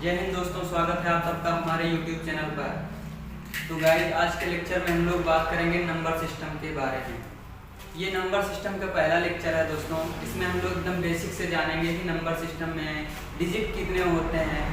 जय हिंद दोस्तों, स्वागत है आप सबका हमारे YouTube चैनल पर। तो गाइस, आज के लेक्चर में हम लोग बात करेंगे नंबर सिस्टम के बारे में। ये नंबर सिस्टम का पहला लेक्चर है दोस्तों। इसमें हम लोग एकदम बेसिक से जानेंगे कि नंबर सिस्टम में डिजिट कितने होते हैं,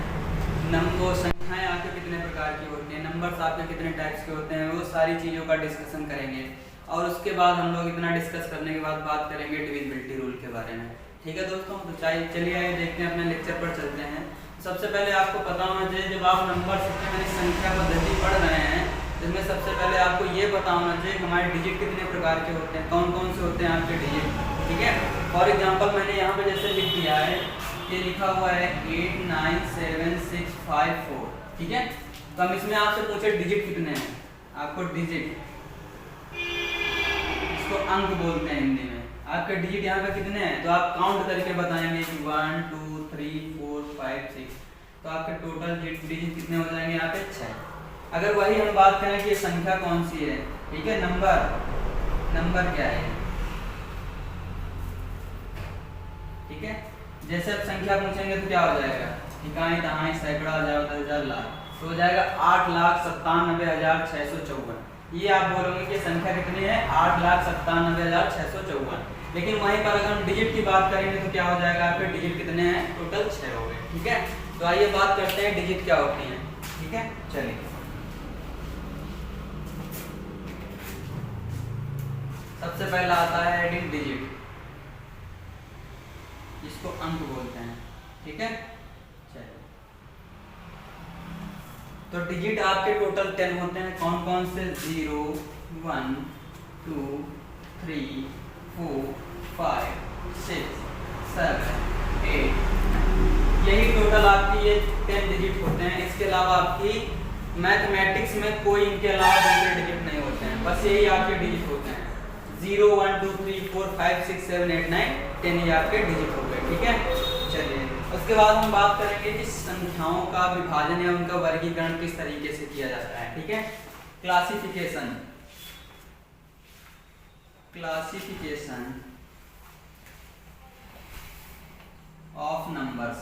नंबर संख्याएं आपके कितने प्रकार की होती हैं, नंबर्स आपके कितने टाइप्स के होते हैं, वो सारी चीज़ों का डिस्कशन करेंगे। और उसके बाद हम लोग इतना डिस्कस करने के बाद बात करेंगे डिविजिबिलिटी रूल के बारे में। ठीक है दोस्तों, तो चलिए आइए देखते हैं, अपने लेक्चर पर चलते हैं। सबसे पहले आपको पता होना चाहिए, जब आप नंबर सिस्टम यानी संख्या पद्धति पढ़ रहे हैं, जिसमें सबसे पहले आपको ये पता होना चाहिए कि हमारे डिजिट कितने प्रकार के होते हैं, कौन कौन से होते हैं आपके डिजिट। ठीक है, फॉर एग्जांपल मैंने यहाँ पे जैसे लिख दिया है, ये लिखा हुआ है 897654। ठीक है, तो हम इसमें आपसे पूछे डिजिट कितने हैं, आपको डिजिट, इसको अंक बोलते हैं हिंदी में, आपके डिजिट यहाँ पे कितने हैं, तो आप काउंट करके बताएंगे कि 1 2 3 4 5 6, तो आपके टोटल डिजिट कितने हो जाएंगे यहाँ पे 6। अगर वही हम बात करें कि ये संख्या कौन सी है, ठीक है, नंबर क्या है, ठीक है, जैसे आप संख्या पूछेंगे तो क्या हो जाएगा, इकाई दहाई सैकड़ा हजार दस हजार लाख, तो हो जाएगा 8,97,654। ये आप बोलोगे कि संख्या कितनी है, 8,97,654। लेकिन वहीं पर अगर हम डिजिट की बात करेंगे तो क्या हो जाएगा, आपके डिजिट कितने हैं, टोटल 6 हो गए। ठीक है, तो आइए बात करते हैं डिजिट क्या होती हैं। ठीक है, चलिए सबसे पहला आता है हेडिंग डिजिट, जिसको अंक बोलते हैं। ठीक है, चलिए, तो डिजिट आपके टोटल 10 होते हैं। कौन कौन से, 0 1 2 3 4 5 6 7 8, यही टोटल आपकी ये 10 डिजिट होते हैं। इसके अलावा आपकी मैथमेटिक्स में कोई इनके अलावा दूसरे डिजिट नहीं होते हैं, बस यही आपके डिजिट होते हैं। 0 1 2 3 4 5 6 7 8 9 10 ये आपके डिजिट हो गए। ठीक है, चलिए, उसके बाद हम बात करेंगे कि संख्याओं का विभाजन या उनका वर्गीकरण किस तरीके से किया जाता है। ठीक है, क्लासिफिकेशन ऑफ नंबर्स।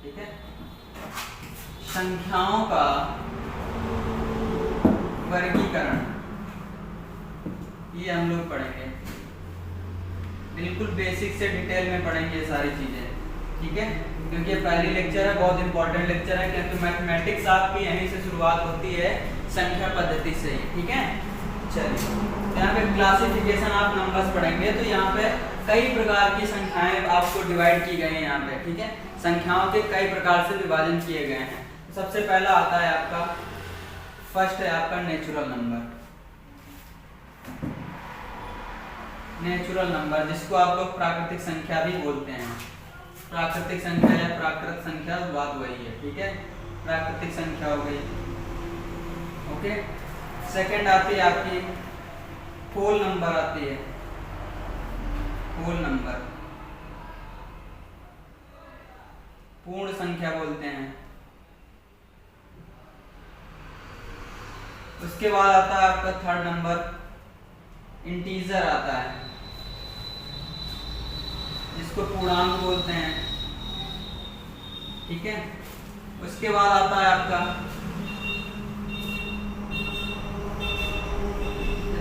ठीक है, संख्याओं का वर्गीकरण, ये हम लोग पढ़ेंगे, बिल्कुल बेसिक से डिटेल में पढ़ेंगे ये सारी चीजें। ठीक है, क्योंकि ये पहली लेक्चर है, बहुत इंपॉर्टेंट लेक्चर है, क्योंकि मैथमेटिक्स आपकी यहीं से शुरुआत होती है, संख्या पद्धति से ही। ठीक है, चलिए, यहाँ पे क्लासिफिकेशन ऑफ नंबर्स पढ़ेंगे, तो यहाँ पे कई प्रकार की संख्याएं आपको डिवाइड की गई हैं यहाँ पे। ठीक है, संख्याओं के कई प्रकार से विभाजन किए गए हैं। सबसे पहला आता है आपका, फर्स्ट है आपका नेचुरल नंबर, जिसको आप लोग प्राकृतिक संख्या भी बोलते हैं। प्राकृतिक संख्या या प्राकृत संख्या बात वही है। ठीक है, प्राकृतिक संख्या हो गई। ओके, सेकंड आती है आपकी होल नंबर आती है, होल नंबर, पूर्ण संख्या बोलते हैं। उसके बाद आता है आपका थर्ड नंबर, इंटीजर आता है, जिसको पूर्णांक बोलते हैं। ठीक है, उसके बाद आता है आपका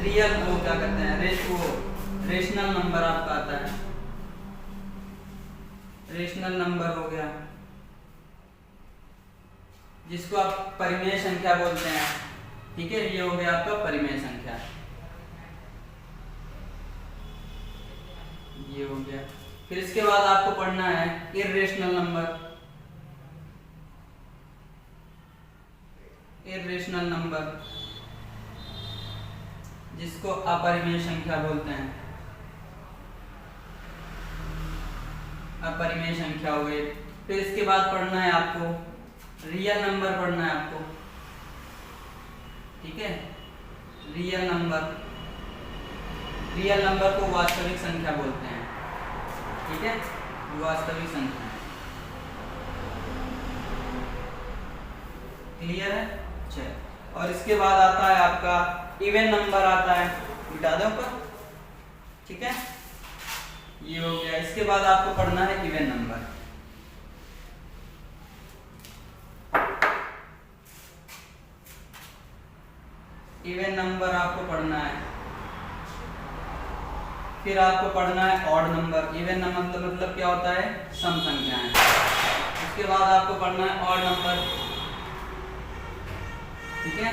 रियल, वो क्या कहते हैं, रेशनल नंबर आपका आता है, रेशनल नंबर हो गया, जिसको आप परिमेय संख्या बोलते हैं। ठीक है, ये हो गया आपका परिमेय संख्या, ये हो गया। फिर इसके बाद आपको पढ़ना है इर्रेशनल नंबर, जिसको अपरिमेय संख्या बोलते हैं, अपरिमेय संख्या हो गई। फिर इसके बाद पढ़ना है आपको रियल नंबर, पढ़ना है आपको। ठीक है, रियल नंबर को वास्तविक संख्या बोलते हैं। ठीक है, वास्तविक संख्या, क्लियर है। चलिए, और इसके बाद आता है आपका इवन नंबर आता है, मिटा दो ऊपर। ठीक है, ये हो गया। इसके बाद आपको पढ़ना है इवन नंबर। इवन नंबर आपको पढ़ना है, फिर आपको पढ़ना है ऑड नंबर। इवन नंबर मतलब क्या होता है, सम संख्याएं। उसके बाद आपको पढ़ना है ऑड नंबर, ठीक है,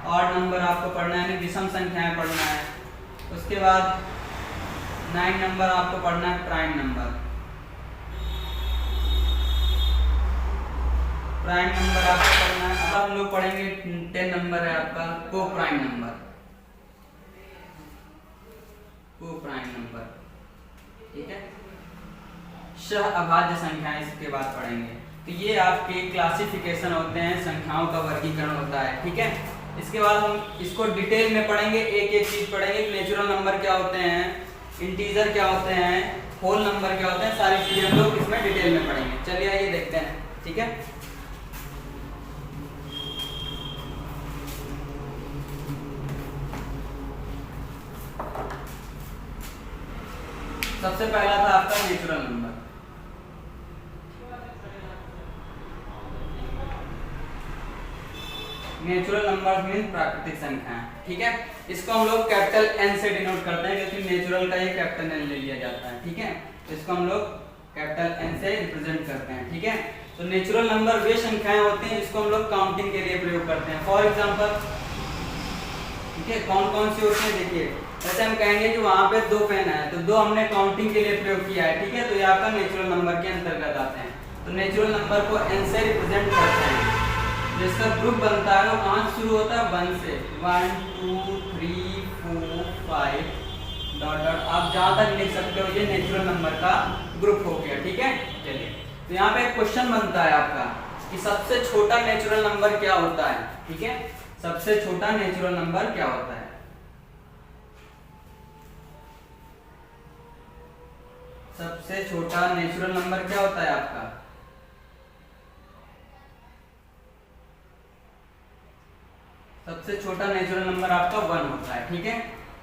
ऑड नंबर आपको पढ़ना है, यानी विषम संख्याएं पढ़ना है। उसके बाद 9 नंबर आपको पढ़ना है प्राइम नंबर। प्राइम नंबर आपको पढ़ना है। अब हम लोग पढ़ेंगे 10 नंबर है आपका को प्राइम नंबर, को प्राइम नंबर, ठीक है। सह अभाज्य संख्याएं इसके बाद पढ़ेंगे। तो ये आपके क्लासिफिकेशन होते हैं, संख्याओं का वर्गीकरण होता है, ठीक है। इसके बाद हम इसको डिटेल में पढ़ेंगे, एक एक चीज पढ़ेंगे। नेचुरल नंबर क्या होते हैं, इंटीजर क्या होते हैं, होल नंबर क्या होते हैं, सारी चीजें हम लोग इसमें डिटेल में पढ़ेंगे। चलिए आइए देखते हैं, ठीक है। सबसे पहला था आपका natural number. Natural number mean प्राकृतिक संख्याएं, ठीक है। इसको हम लोग कैपिटल एन से डिनोट करते हैं, क्योंकि नेचुरल का ये कैपिटल एन ले लिया जाता है, ठीक है। तो इसको हम लोग कैपिटल एन से रिप्रेजेंट करते हैं, ठीक है। तो नेचुरल नंबर वे संख्याएं होती हैं जिसको हम लोग काउंटिंग के लिए प्रयोग करते हैं। फॉर एग्जांपल, ठीक है, कौन कौन सी होती है देखिए। जैसे हम कहेंगे कि वहां पे 2 पेन है, तो 2 हमने काउंटिंग के लिए प्रयोग किया है, ठीक है। तो ये आपका नेचुरल नंबर के अंतर्गत आते हैं। तो नेचुरल नंबर को एन से रिप्रेजेंट करते हैं। जिसका ग्रुप बनता है वो कहाँ से शुरू होता है, 1 से, 1 2 3 4 5 डॉट डॉट, आप जहां तक लिख सकते हो ये नेचुरल नंबर का ग्रुप हो गया, ठीक है। चलिए, तो यहाँ पे एक क्वेश्चन बनता है आपका कि सबसे छोटा नेचुरल नंबर क्या होता है, ठीक है। सबसे छोटा नेचुरल नंबर क्या होता है, सबसे छोटा नेचुरल नंबर क्या होता है आपका, सबसे छोटा नेचुरल नंबर आपका 1 होता है, ठीक है।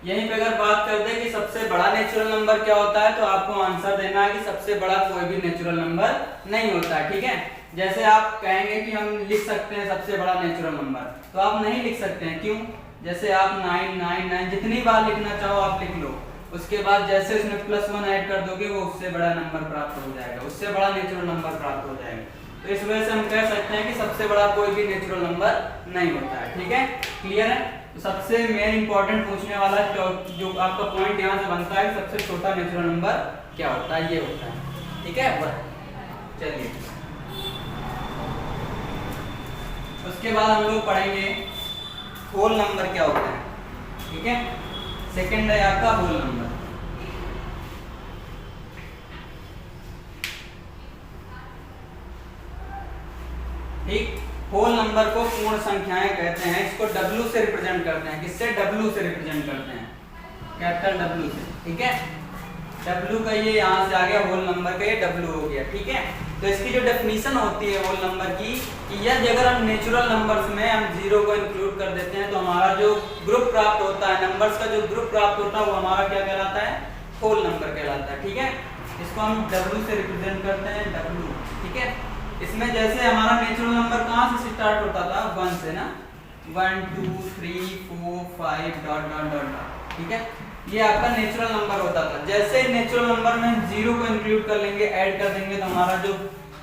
यहीं पे अगर बात करते हैं कि सबसे बड़ा नेचुरल नंबर क्या होता है, तो आपको आंसर देना है कि सबसे बड़ा कोई भी नेचुरल नंबर नहीं होता है, ठीक है। जैसे आप कहेंगे कि हम लिख सकते हैं सबसे बड़ा नेचुरल नंबर, तो आप नहीं लिख सकते हैं, क्यों। जैसे आप 999 जितनी बार लिखना चाहो आप लिख लो, उसके बाद जैसे उसमें +1 ऐड कर दोगे वो उससे बड़ा नंबर प्राप्त हो जाएगा, उससे बड़ा नेचुरल नंबर प्राप्त हो जाएगा। तो इस वजह से हम कह सकते हैं कि सबसे बड़ा कोई भी नेचुरल नंबर नहीं होता है, ठीक है। क्लियर है। तो सबसे मेन इंपॉर्टेंट पूछने वाला जो आपका पॉइंट यहाँ से बनता है, सबसे छोटा नेचुरल नंबर क्या होता है, ये होता है, ठीक है। चलिए, उसके बाद हम लोग पढ़ेंगे होल नंबर क्या होता है, ठीक है। सेकंड है आपका होल नंबर। ठीक, होल नंबर को पूर्ण संख्याएं कहते हैं। इसको W से रिप्रेजेंट करते हैं, किससे, W से रिप्रेजेंट करते हैं, कैपिटल W से, ठीक है। W का ये यहाँ से आ गया, होल नंबर का ये W हो गया, ठीक है। तो इसकी जो डेफिनेशन होती है होल नंबर की, कि यदि अगर हम नेचुरल नंबर्स में हम 0 को इंक्लूड कर देते हैं तो हमारा जो ग्रुप प्राप्त होता है, नंबर्स का जो ग्रुप प्राप्त होता है वो हमारा क्या कहलाता है, होल नंबर कहलाता है, ठीक है। इसको हम W से रिप्रेजेंट करते हैं, W, ठीक है। इसमें जैसे हमारा नेचुरल नंबर कहाँ से स्टार्ट होता था, 1 से ना, 1 2 3 4 5 डॉट डॉट डॉट, ठीक है। ये आपका नेचुरल नंबर होता था। जैसे नेचुरल नंबर में 0 को इंक्लूड कर लेंगे, ऐड कर देंगे, तो हमारा जो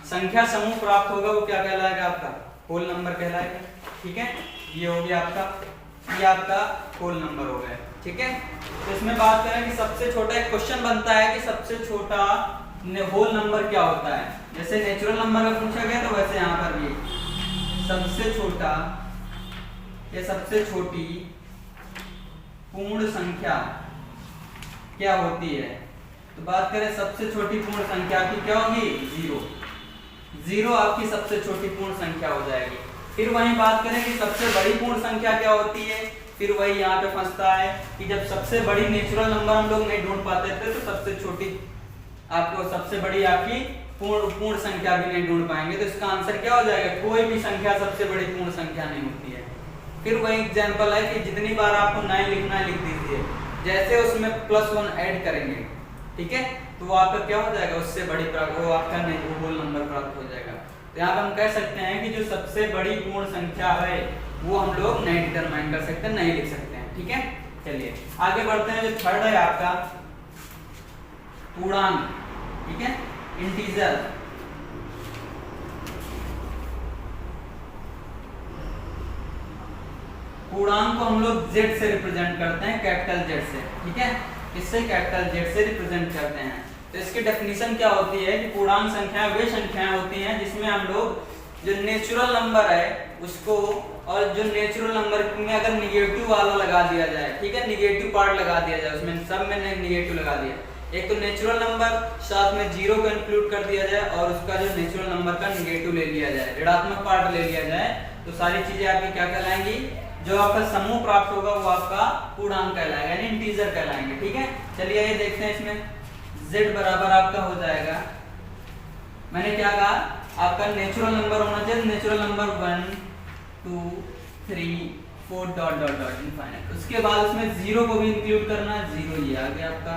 संख्या समूह प्राप्त होगा वो क्या कहलाएगा, आपका होल नंबर कहलाएगा, ठीक है। ये हो गया आपका, ये आपका होल नंबर हो गया, ठीक है। तो इसमें बात करें कि सबसे छोटा, एक क्वेश्चन बनता है कि सबसे छोटा होल नंबर क्या होता है। जैसे नेचुरल नंबर का पूछा गया, तो वैसे यहाँ पर भी सबसे छोटा या सबसे छोटी पूर्ण संख्या क्या होती है। तो बात करें सबसे छोटी पूर्ण संख्या की, क्या होगी, 0। 0 आपकी सबसे छोटी पूर्ण संख्या हो जाएगी। फिर वहीं बात करें कि सबसे बड़ी पूर्ण संख्या क्या होती है, फिर वही यहाँ पे फंसता है कि जब सबसे बड़ी नेचुरल नंबर हम लोग नहीं ढूंढ पाते थे, तो सबसे छोटी आपको, सबसे बड़ी आपकी पूर्ण संख्या भी नहीं ढूंढ पाएंगे। तो इसका आंसर क्या हो जाएगा, कोई भी संख्या सबसे बड़ी पूर्ण संख्या नहीं होती है। फिर वही एग्जांपल है कि जितनी बार आपको 9 लिखना है लिख दीजिए, जैसे उसमें +1 ऐड करेंगे, ठीक है, तो वो आपका क्या हो जाएगा, उससे बड़ी वो आपका होल नंबर प्राप्त हो जाएगा। तो यहाँ पे हम कह सकते हैं कि जो सबसे बड़ी पूर्ण संख्या है वो हम लोग नहीं डिटरमाइन कर सकते, नहीं लिख सकते हैं। ठीक है, चलिए आगे बढ़ते हैं। जो थर्ड है आपका पूर्णांक, ठीक है, इंटीजर। पूर्णांक को हम लोग z से रिप्रेजेंट करते हैं, कैपिटल Z से। ठीक है, इससे कैपिटल Z से रिप्रेजेंट करते हैं। तो इसकी डेफिनेशन क्या होती है कि पूर्णांक संख्याएं वे संख्याएं होती हैं जिसमें हम लोग जो नेचुरल नंबर है उसको, और जो नेचुरल नंबर में अगर निगेटिव वाला लगा दिया जाए, ठीक है, निगेटिव पार्ट लगा दिया जाए, उसमें सब में निगेटिव लगा दिया, एक तो नेचुरल नंबर साथ में जीरो को इंक्लूड कर दिया जाए और उसका जो नेचुरल नंबर का निगेटिव ले लिया जाए, ऋणात्मक पार्ट ले लिया जाए, तो सारी चीजें आपकी क्या कहलाएंगी, जो आपका समूह प्राप्त होगा वो आपका पूर्णांक कहलाएगा, यानी इंटीजर कहलाएंगे। ठीक है, चलिए ये देखते हैं। इसमें z बराबर आपका हो जाएगा, मैंने क्या कहा, आपका नेचुरल नंबर होना चाहिए, natural number 1 2 3 4 dot dot dot infinite. उसके बाद उसमें जीरो को भी इंक्लूड करना है, जीरो ये आ गया आपका।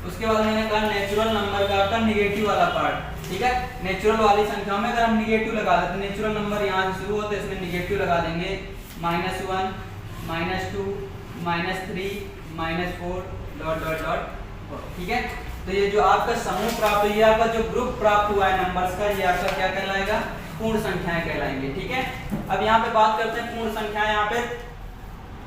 उसके बाद मैंने कहा नेचुरल नंबर का आपका निगेटिव वाला पार्ट। ठीक है, नेचुरल वाली संख्या में अगर हम निगेटिव लगा देते, नेचुरल नंबर यहाँ से शुरू होते हैं, इसमें निगेटिव लगा देंगे, -1 -2 -3 -4 डॉट डॉट डॉट। ठीक है, तो ये जो आपका समूह प्राप्त हुआ, आपका जो ग्रुप प्राप्त हुआ है नंबर्स का, ये आपका क्या कहलाएगा, पूर्ण संख्याएं कहलाएंगे। ठीक है, अब यहाँ पे बात करते हैं पूर्ण संख्याएं। यहाँ पे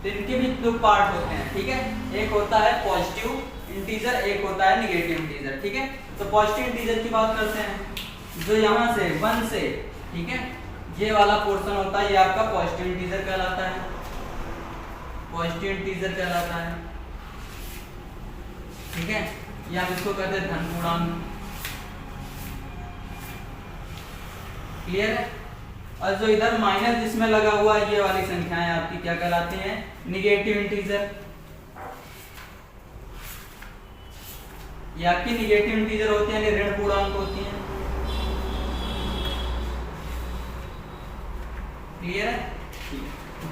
तो इनके भी दो पार्ट होते हैं। ठीक है, एक होता है पॉजिटिव इंटीजर, एक होता है निगेटिव इंटीजर। ठीक है, तो पॉजिटिव इंटीजर की बात करते हैं, जो यहाँ से 1 से, ठीक है, ये वाला पोर्शन होता है, ये आपका पॉजिटिव इंटीजर कहलाता है, पॉजिटिव इंटीजर कहलाता है। ठीक है, ये हम इसको कहते हैं धन पूर्णांक। क्लियर है, और जो इधर माइनस जिसमें लगा हुआ है, ये वाली संख्याएं आपकी क्या कहलाती हैं, निगेटिव इंटीजर। ये आपकी निगेटिव इंटीजर होती है, यानी ऋण पूर्णांक होती हैं। क्लियर है,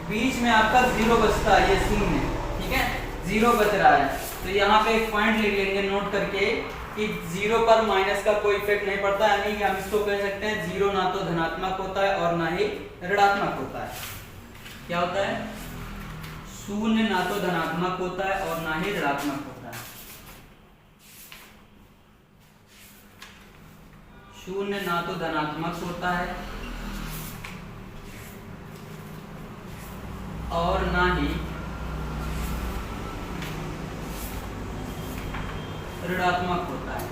बीच में आपका जीरो बचता है, ये शून्य। ठीक है, जीरो बच रहा है, तो यहाँ पे एक पॉइंट लिख लेंगे नोट करके कि जीरो पर माइनस का कोई इफेक्ट नहीं पड़ता, यानी कि हम इसको कह सकते हैं जीरो ना तो धनात्मक होता है और ना ही ऋणात्मक होता है। क्या होता है, शून्य ना तो धनात्मक होता है और ना ही ऋणात्मक होता है। शून्य ना तो धनात्मक होता है और ना ही ऋणात्मक होता है।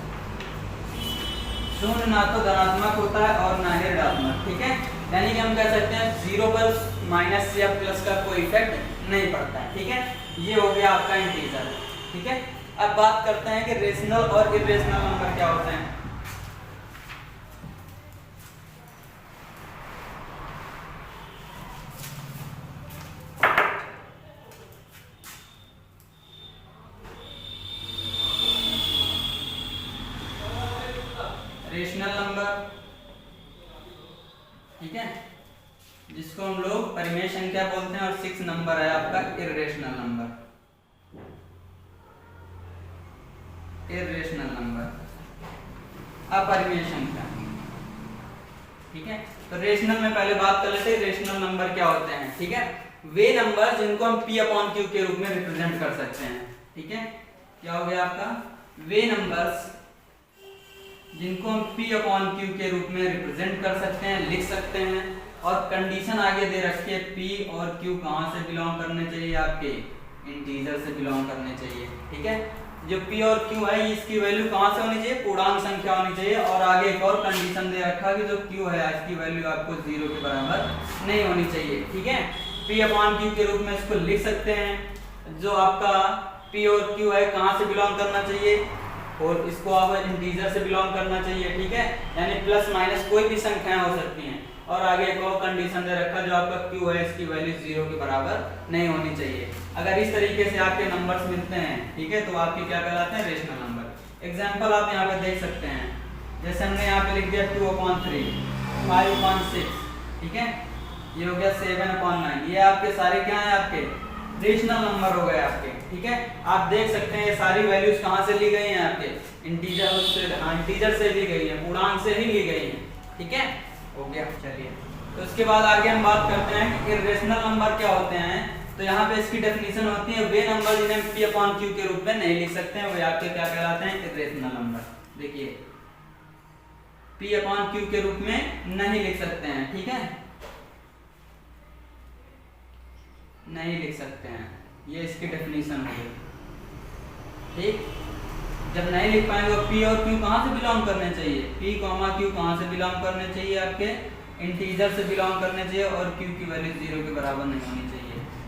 शून्य ना तो धनात्मक होता है और ना ही ऋणात्मक। ठीक है, यानी कि हम कह सकते हैं जीरो पर माइनस या प्लस का कोई इफेक्ट नहीं पड़ता है। ठीक है, ये हो गया आपका इंटीजर। ठीक है, अब बात करते हैं कि रेशनल और इरेशनल नंबर क्या होते हैं। रेशनल नंबर, ठीक है, जिसको हम लोग परिमेय संख्या बोलते हैं, और 6 नंबर है आपका इरेशनल नंबर। इरेशनल नंबर अपरिमेय संख्या। ठीक है, तो रेशनल में पहले बात कर लेते हैं रेशनल नंबर क्या होते हैं। ठीक है, वे नंबर जिनको हम P/Q के रूप में रिप्रेजेंट कर सकते हैं। ठीक है, क्या हो गया आपका, वे नंबर्स जिनको हम P/Q के रूप में रिप्रेजेंट कर सकते हैं, लिख सकते हैं, और कंडीशन आगे दे रखी है P और Q कहाँ से बिलोंग करने चाहिए, आपके इंटीजर से बिलोंग करने चाहिए। ठीक है, जो P और Q है इसकी वैल्यू कहाँ से होनी चाहिए, पूर्णांक संख्या होनी चाहिए, और आगे एक और कंडीशन दे रखा है कि जो Q है इसकी वैल्यू आपको 0 के बराबर नहीं होनी चाहिए। ठीक है, P/Q के रूप में इसको लिख सकते हैं। जो आपका P और Q है कहाँ से बिलोंग करना चाहिए, और इसको आप इंटीजर से बिलोंग करना चाहिए। ठीक है, यानी प्लस माइनस कोई भी संख्याएं हो सकती हैं, और आगे एक और कंडीशन दे रखा जो आपका Q है इसकी वैल्यू 0 के बराबर नहीं होनी चाहिए। अगर इस तरीके से आपके नंबर्स मिलते हैं, ठीक है, तो आपके क्या कहलाते हैं, रेशनल नंबर। एग्जांपल आप यहाँ पे देख सकते हैं, जैसे हमने यहाँ पे लिख दिया 2/3, 5/6, ठीक है, ये हो गया 7/9। ये आपके सारे क्या है, आपके रेशनल नंबर हो गए आपके। ठीक है, आप देख सकते हैं ये सारी वैल्यूज कहाँ से ली गई हैं, आपके इंटीजर से ली गई है, पूर्णांक से ही ली गई है। ठीक है, हो गया। चलिए, तो इसके बाद आगे हम बात करते हैं कि इर्रेशनल नंबर क्या होते हैं। तो यहाँ पे इसकी डेफिनेशन होती है, वे नंबर जिन्हें P अपॉन Q के रूप में नहीं लिख सकते हैं वे आपके क्या कहलाते हैं, इर्रेशनल नंबर। देखिए, P अपॉन Q के रूप में नहीं लिख सकते हैं, ठीक है, नहीं लिख सकते हैं, ये इसकी डेफिनेशन हो गई। ठीक, जब नहीं लिख पाएंगे तो P और Q कहाँ से बिलोंग करने चाहिए, P, Q कहाँ से बिलोंग करने चाहिए, आपके इंटीजर से बिलोंग करने चाहिए और Q की वैल्यू 0 के बराबर नहीं होनी चाहिए।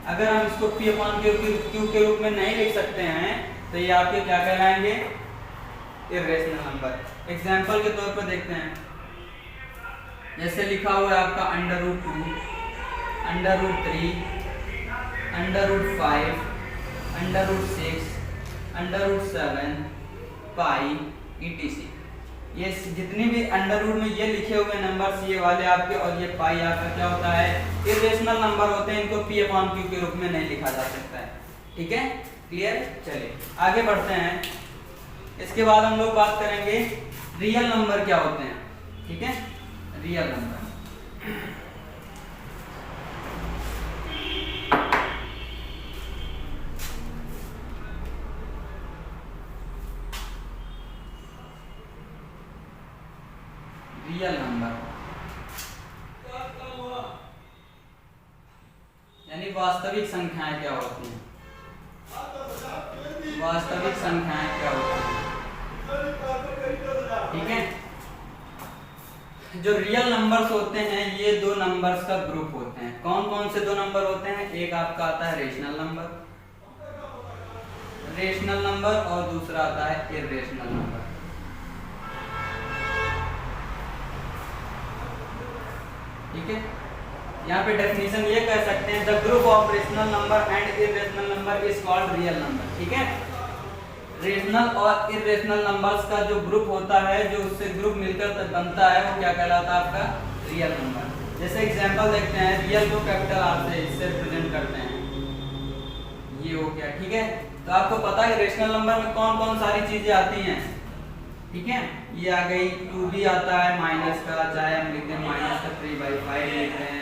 अगर हम इसको P अपॉन Q के रूप में नहीं लिख सकते हैं तो ये आपके क्या कहलाएंगे, इर्रेशनल नंबर। एग्जाम्पल के तौर पर देखते हैं, जैसे लिखा हुआ है आपका √2, √3, √5, √6, √7, पाई, etc। ये जितनी भी अंडर रूट में ये लिखे हुए नंबर्स, ये वाले आपके और ये पाई आपका क्या होता है, इर्रेशनल नंबर होते हैं, इनको P अपॉन Q के रूप में नहीं लिखा जा सकता है। ठीक है, क्लियर। चलिए आगे बढ़ते हैं। इसके बाद हम लोग बात करेंगे रियल नंबर क्या होते हैं। ठीक है, रियल नंबर, रियल नंबर यानी वास्तविक संख्याएं क्या होती हैं, वास्तविक संख्याएं क्या होती हैं। ठीक है, जो रियल नंबर्स होते हैं ये दो नंबर्स का ग्रुप होते हैं। कौन कौन से दो नंबर होते हैं, एक आपका आता है रेशनल नंबर, रेशनल नंबर, और दूसरा आता है इर्रेशनल नंबर। ठीक है, यहाँ पे डेफिनेशन ये कह सकते हैं, the group of rational number and irrational number is called real number. ठीक है, रेशनल और इर्रेशनल नंबर्स का जो ग्रुप होता है, जो उससे ग्रुप मिलकर बनता है, वो क्या कहलाता है, आपका रियल नंबर। जैसे एग्जांपल देखते हैं, रियल को कैपिटल आर से इससे रिप्रेजेंट करते हैं, ये हो गया। ठीक है, तो आपको पता है रेशनल नंबर में कौन कौन सारी चीजें आती हैं। ठीक है, ये आ गई, 2 भी आता है माइनस का, चाहे हम लिख दें माइनस का 3/5 लिख दें,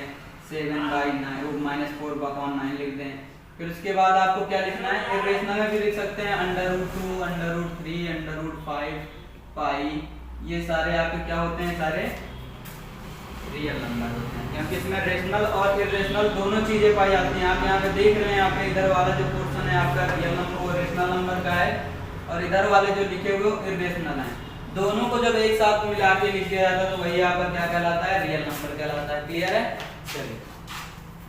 7/9 -4/9 लिख दें। फिर उसके बाद आपको क्या लिखना है, इर्रेशनल में भी लिख सकते हैं √2, √3, √5, पाई, ये सारे आपके क्या होते हैं, सारे रियल नंबर होते हैं, क्योंकि इसमें रेशनल और इर्रेशनल दोनों चीजें पाई जाती हैं। आप यहाँ पे देख रहे हैं, यहाँ पे इधर वाला जो पोर्शन है आपका रियल नंबर वो रेशनल नंबर का है, और इधर वाले जो लिखे हुए वो इर्रेशनल हैं। दोनों को जब एक साथ मिला के लिख दिया जाता है तो वही आपका क्या कहलाता है, रियल नंबर कहलाता है। क्लियर है। चलिए,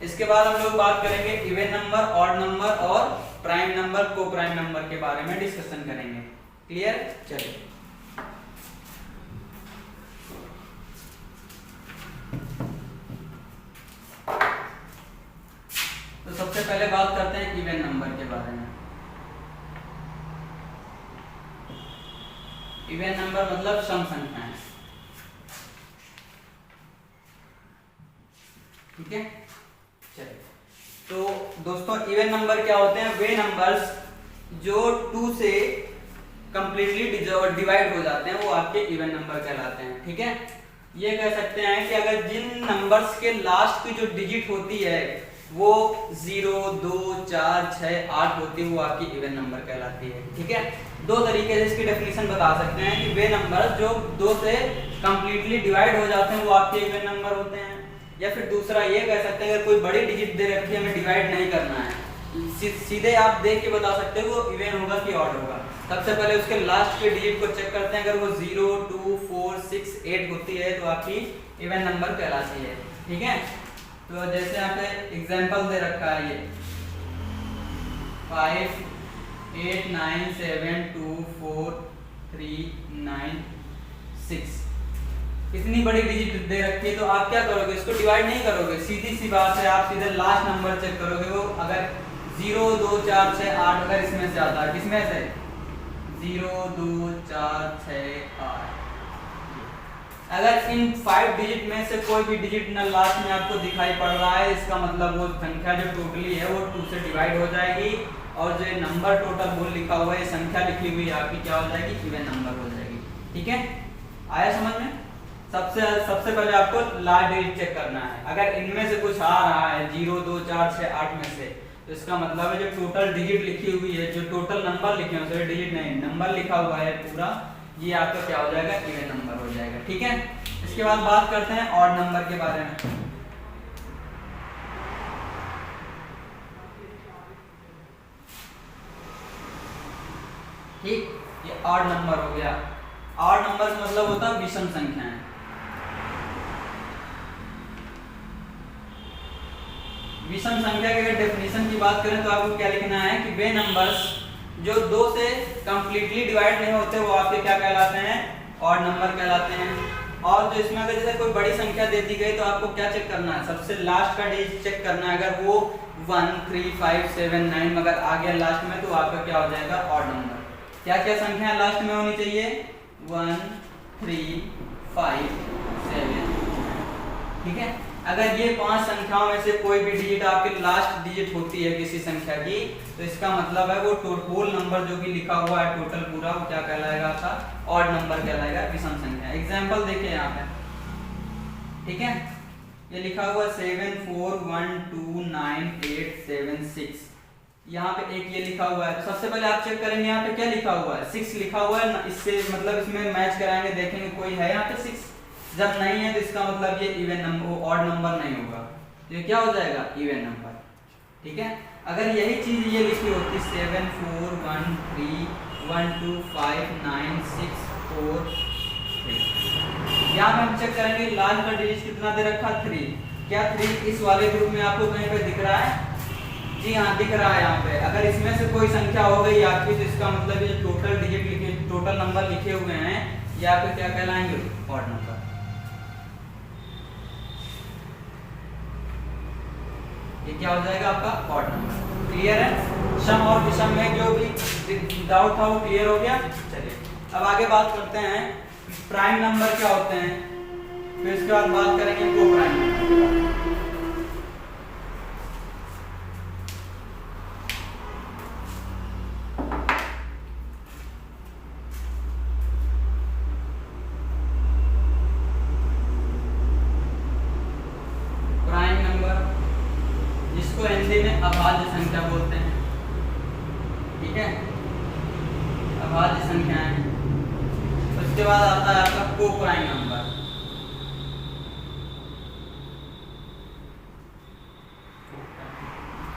इसके बाद हम लोग बात करेंगे इवन नंबर, ऑड नंबर और प्राइम नंबर, को प्राइम नंबर के बारे में डिस्कशन करेंगे। क्लियर। चलिए, तो सबसे पहले बात करते हैं इवन नंबर के बारे में। इवन नंबर मतलब सम संख्याएं। ठीक है, चलिए, तो दोस्तों इवन नंबर क्या होते हैं, वे नंबर्स जो 2 से कंप्लीटली डिवाइड हो जाते हैं वो आपके इवन नंबर कहलाते हैं। ठीक है, ये कह सकते हैं कि अगर जिन नंबर्स के लास्ट की जो डिजिट होती है वो 0, 2, 4, 6, 8 होती है, वो आपकी इवन नंबर कहलाती है। ठीक है, दो तरीके से इसकी डेफिनेशन बता सकते हैं कि वे नंबर जो 2 से कंप्लीटली डिवाइड हो जाते हैं वो आपके इवन नंबर होते हैं, या फिर दूसरा ये कह सकते हैं अगर कोई बड़ी डिजिट दे रखी है, हमें डिवाइड नहीं करना है, सीधे आप देख के बता सकते हो वो इवन होगा कि ऑड होगा। सबसे पहले उसके लास्ट के डिजिट को चेक करते हैं, अगर वो 0, 2, 4, 6, 8 होती है तो आपकी इवन नंबर कहलाती है। ठीक है, तो जैसे यहाँ पे एग्जांपल दे रखा है, ये 5, 8, 9, 7, 2, 4, 3, 9, 6, इतनी बड़ी डिजिट दे रखी है, तो आप क्या करोगे, इसको डिवाइड नहीं करोगे, सीधी सी बात है, आप सीधे लास्ट नंबर चेक करोगे। वो अगर 0, 2, 4, 6, 8 अगर इसमें से आता है, किसमें से 0, 2, 4, 6, 8, अगर इन 5 डिजिट में से कोई भी डिजिट न लास्ट में आपको दिखाई पड़ रहा है, इसका मतलब वो संख्या जो टोटली है वो 2 से डिवाइड हो जाएगी, और जो नंबर टोटल वो लिखा हुआ है, संख्या लिखी हुई आपकी क्या हो जाएगी, इवन नंबर हो जाएगी। ठीक है, आया समझ में। सबसे सबसे पहले आपको लास्ट डिजिट चेक करना है। अगर इनमें से कुछ आ रहा है 0 2 4 6 8 में से, तो इसका मतलब है जो टोटल डिजिट लिखी हुई है, जो टोटल नंबर लिखे हैं, सॉरी डिजिट नहीं, नंबर लिखा हुआ है पूरा, ये आपका क्या हो जाएगा, इवन नंबर हो जाएगा। ठीक है, इसके बाद बात करते हैं ऑड नंबर के बारे में। ठीक, ये ऑड नंबर हो गया। ऑड नंबर का मतलब होता है विषम संख्याएं। विषम संख्या की अगर डेफिनेशन की बात करें तो आपको क्या लिखना है कि वे नंबर्स जो 2 से कंप्लीटली डिवाइड नहीं होते वो आपके क्या कहलाते हैं, ऑड नंबर कहलाते हैं। और जो इसमें अगर जैसे कोई बड़ी संख्या दे दी गई तो आपको क्या चेक करना है, सबसे लास्ट का डिजिट चेक करना है। अगर वो 1 3 5 7 9 अगर आ गया लास्ट में तो आपका क्या हो जाएगा, ऑड नंबर। क्या क्या संख्याएं लास्ट में होनी चाहिए, 1 3 5 7। ठीक है, अगर ये 5 संख्याओं में से कोई भी डिजिट आपके लास्ट डिजिट होती है किसी संख्या की, तो इसका मतलब है वो होल नंबर जो कि लिखा हुआ है टोटल पूरा, वो क्या कहलाएगा, आपका ऑड नंबर कहलाएगा, विषम संख्या। एग्जांपल देखिए यहाँ पे, ठीक है, ये लिखा हुआ 7 4 1 2 9 8 7 6, यहाँ पे एक ये लिखा हुआ है। तो सबसे पहले आप चेक करेंगे यहाँ पे क्या लिखा हुआ है, 6 लिखा हुआ है, इससे मतलब इसमें मैच कराएंगे, देखेंगे कोई है यहाँ पे 6, जब नहीं है तो इसका मतलब ये इवन नंबर, ऑड नंबर नहीं होगा, तो ये क्या हो जाएगा, इवन नंबर। ठीक है, अगर यही चीज ये लिखी होती 7 4 1 3 1 2 5 9 6 4 3, यहाँ पे हम चेक करेंगे लास्ट का डिजिट कितना दे रखा, 3। क्या 3 इस वाले ग्रुप में आपको कहीं पे दिख रहा है, जी हाँ दिख रहा है यहाँ पे। अगर इसमें से कोई संख्या हो गई आपकी तो इसका मतलब ये टोटल डिजिट लिखे, टोटल नंबर लिखे हुए हैं, ये आपके क्या कहलाएंगे, ऑड नंबर। ये क्या हो जाएगा आपका, ऑड नंबर। क्लियर है, सम और विषम में जो भी डाउट था वो क्लियर हो गया। चलिए अब आगे बात करते हैं प्राइम नंबर क्या होते हैं, फिर इसके बाद बात करेंगे को प्राइम नंबर। हिंदी में अभाज्य संख्या बोलते हैं। ठीक है, अभाज्य संख्याएं। उसके बाद आता है आपका को प्राइम नंबर।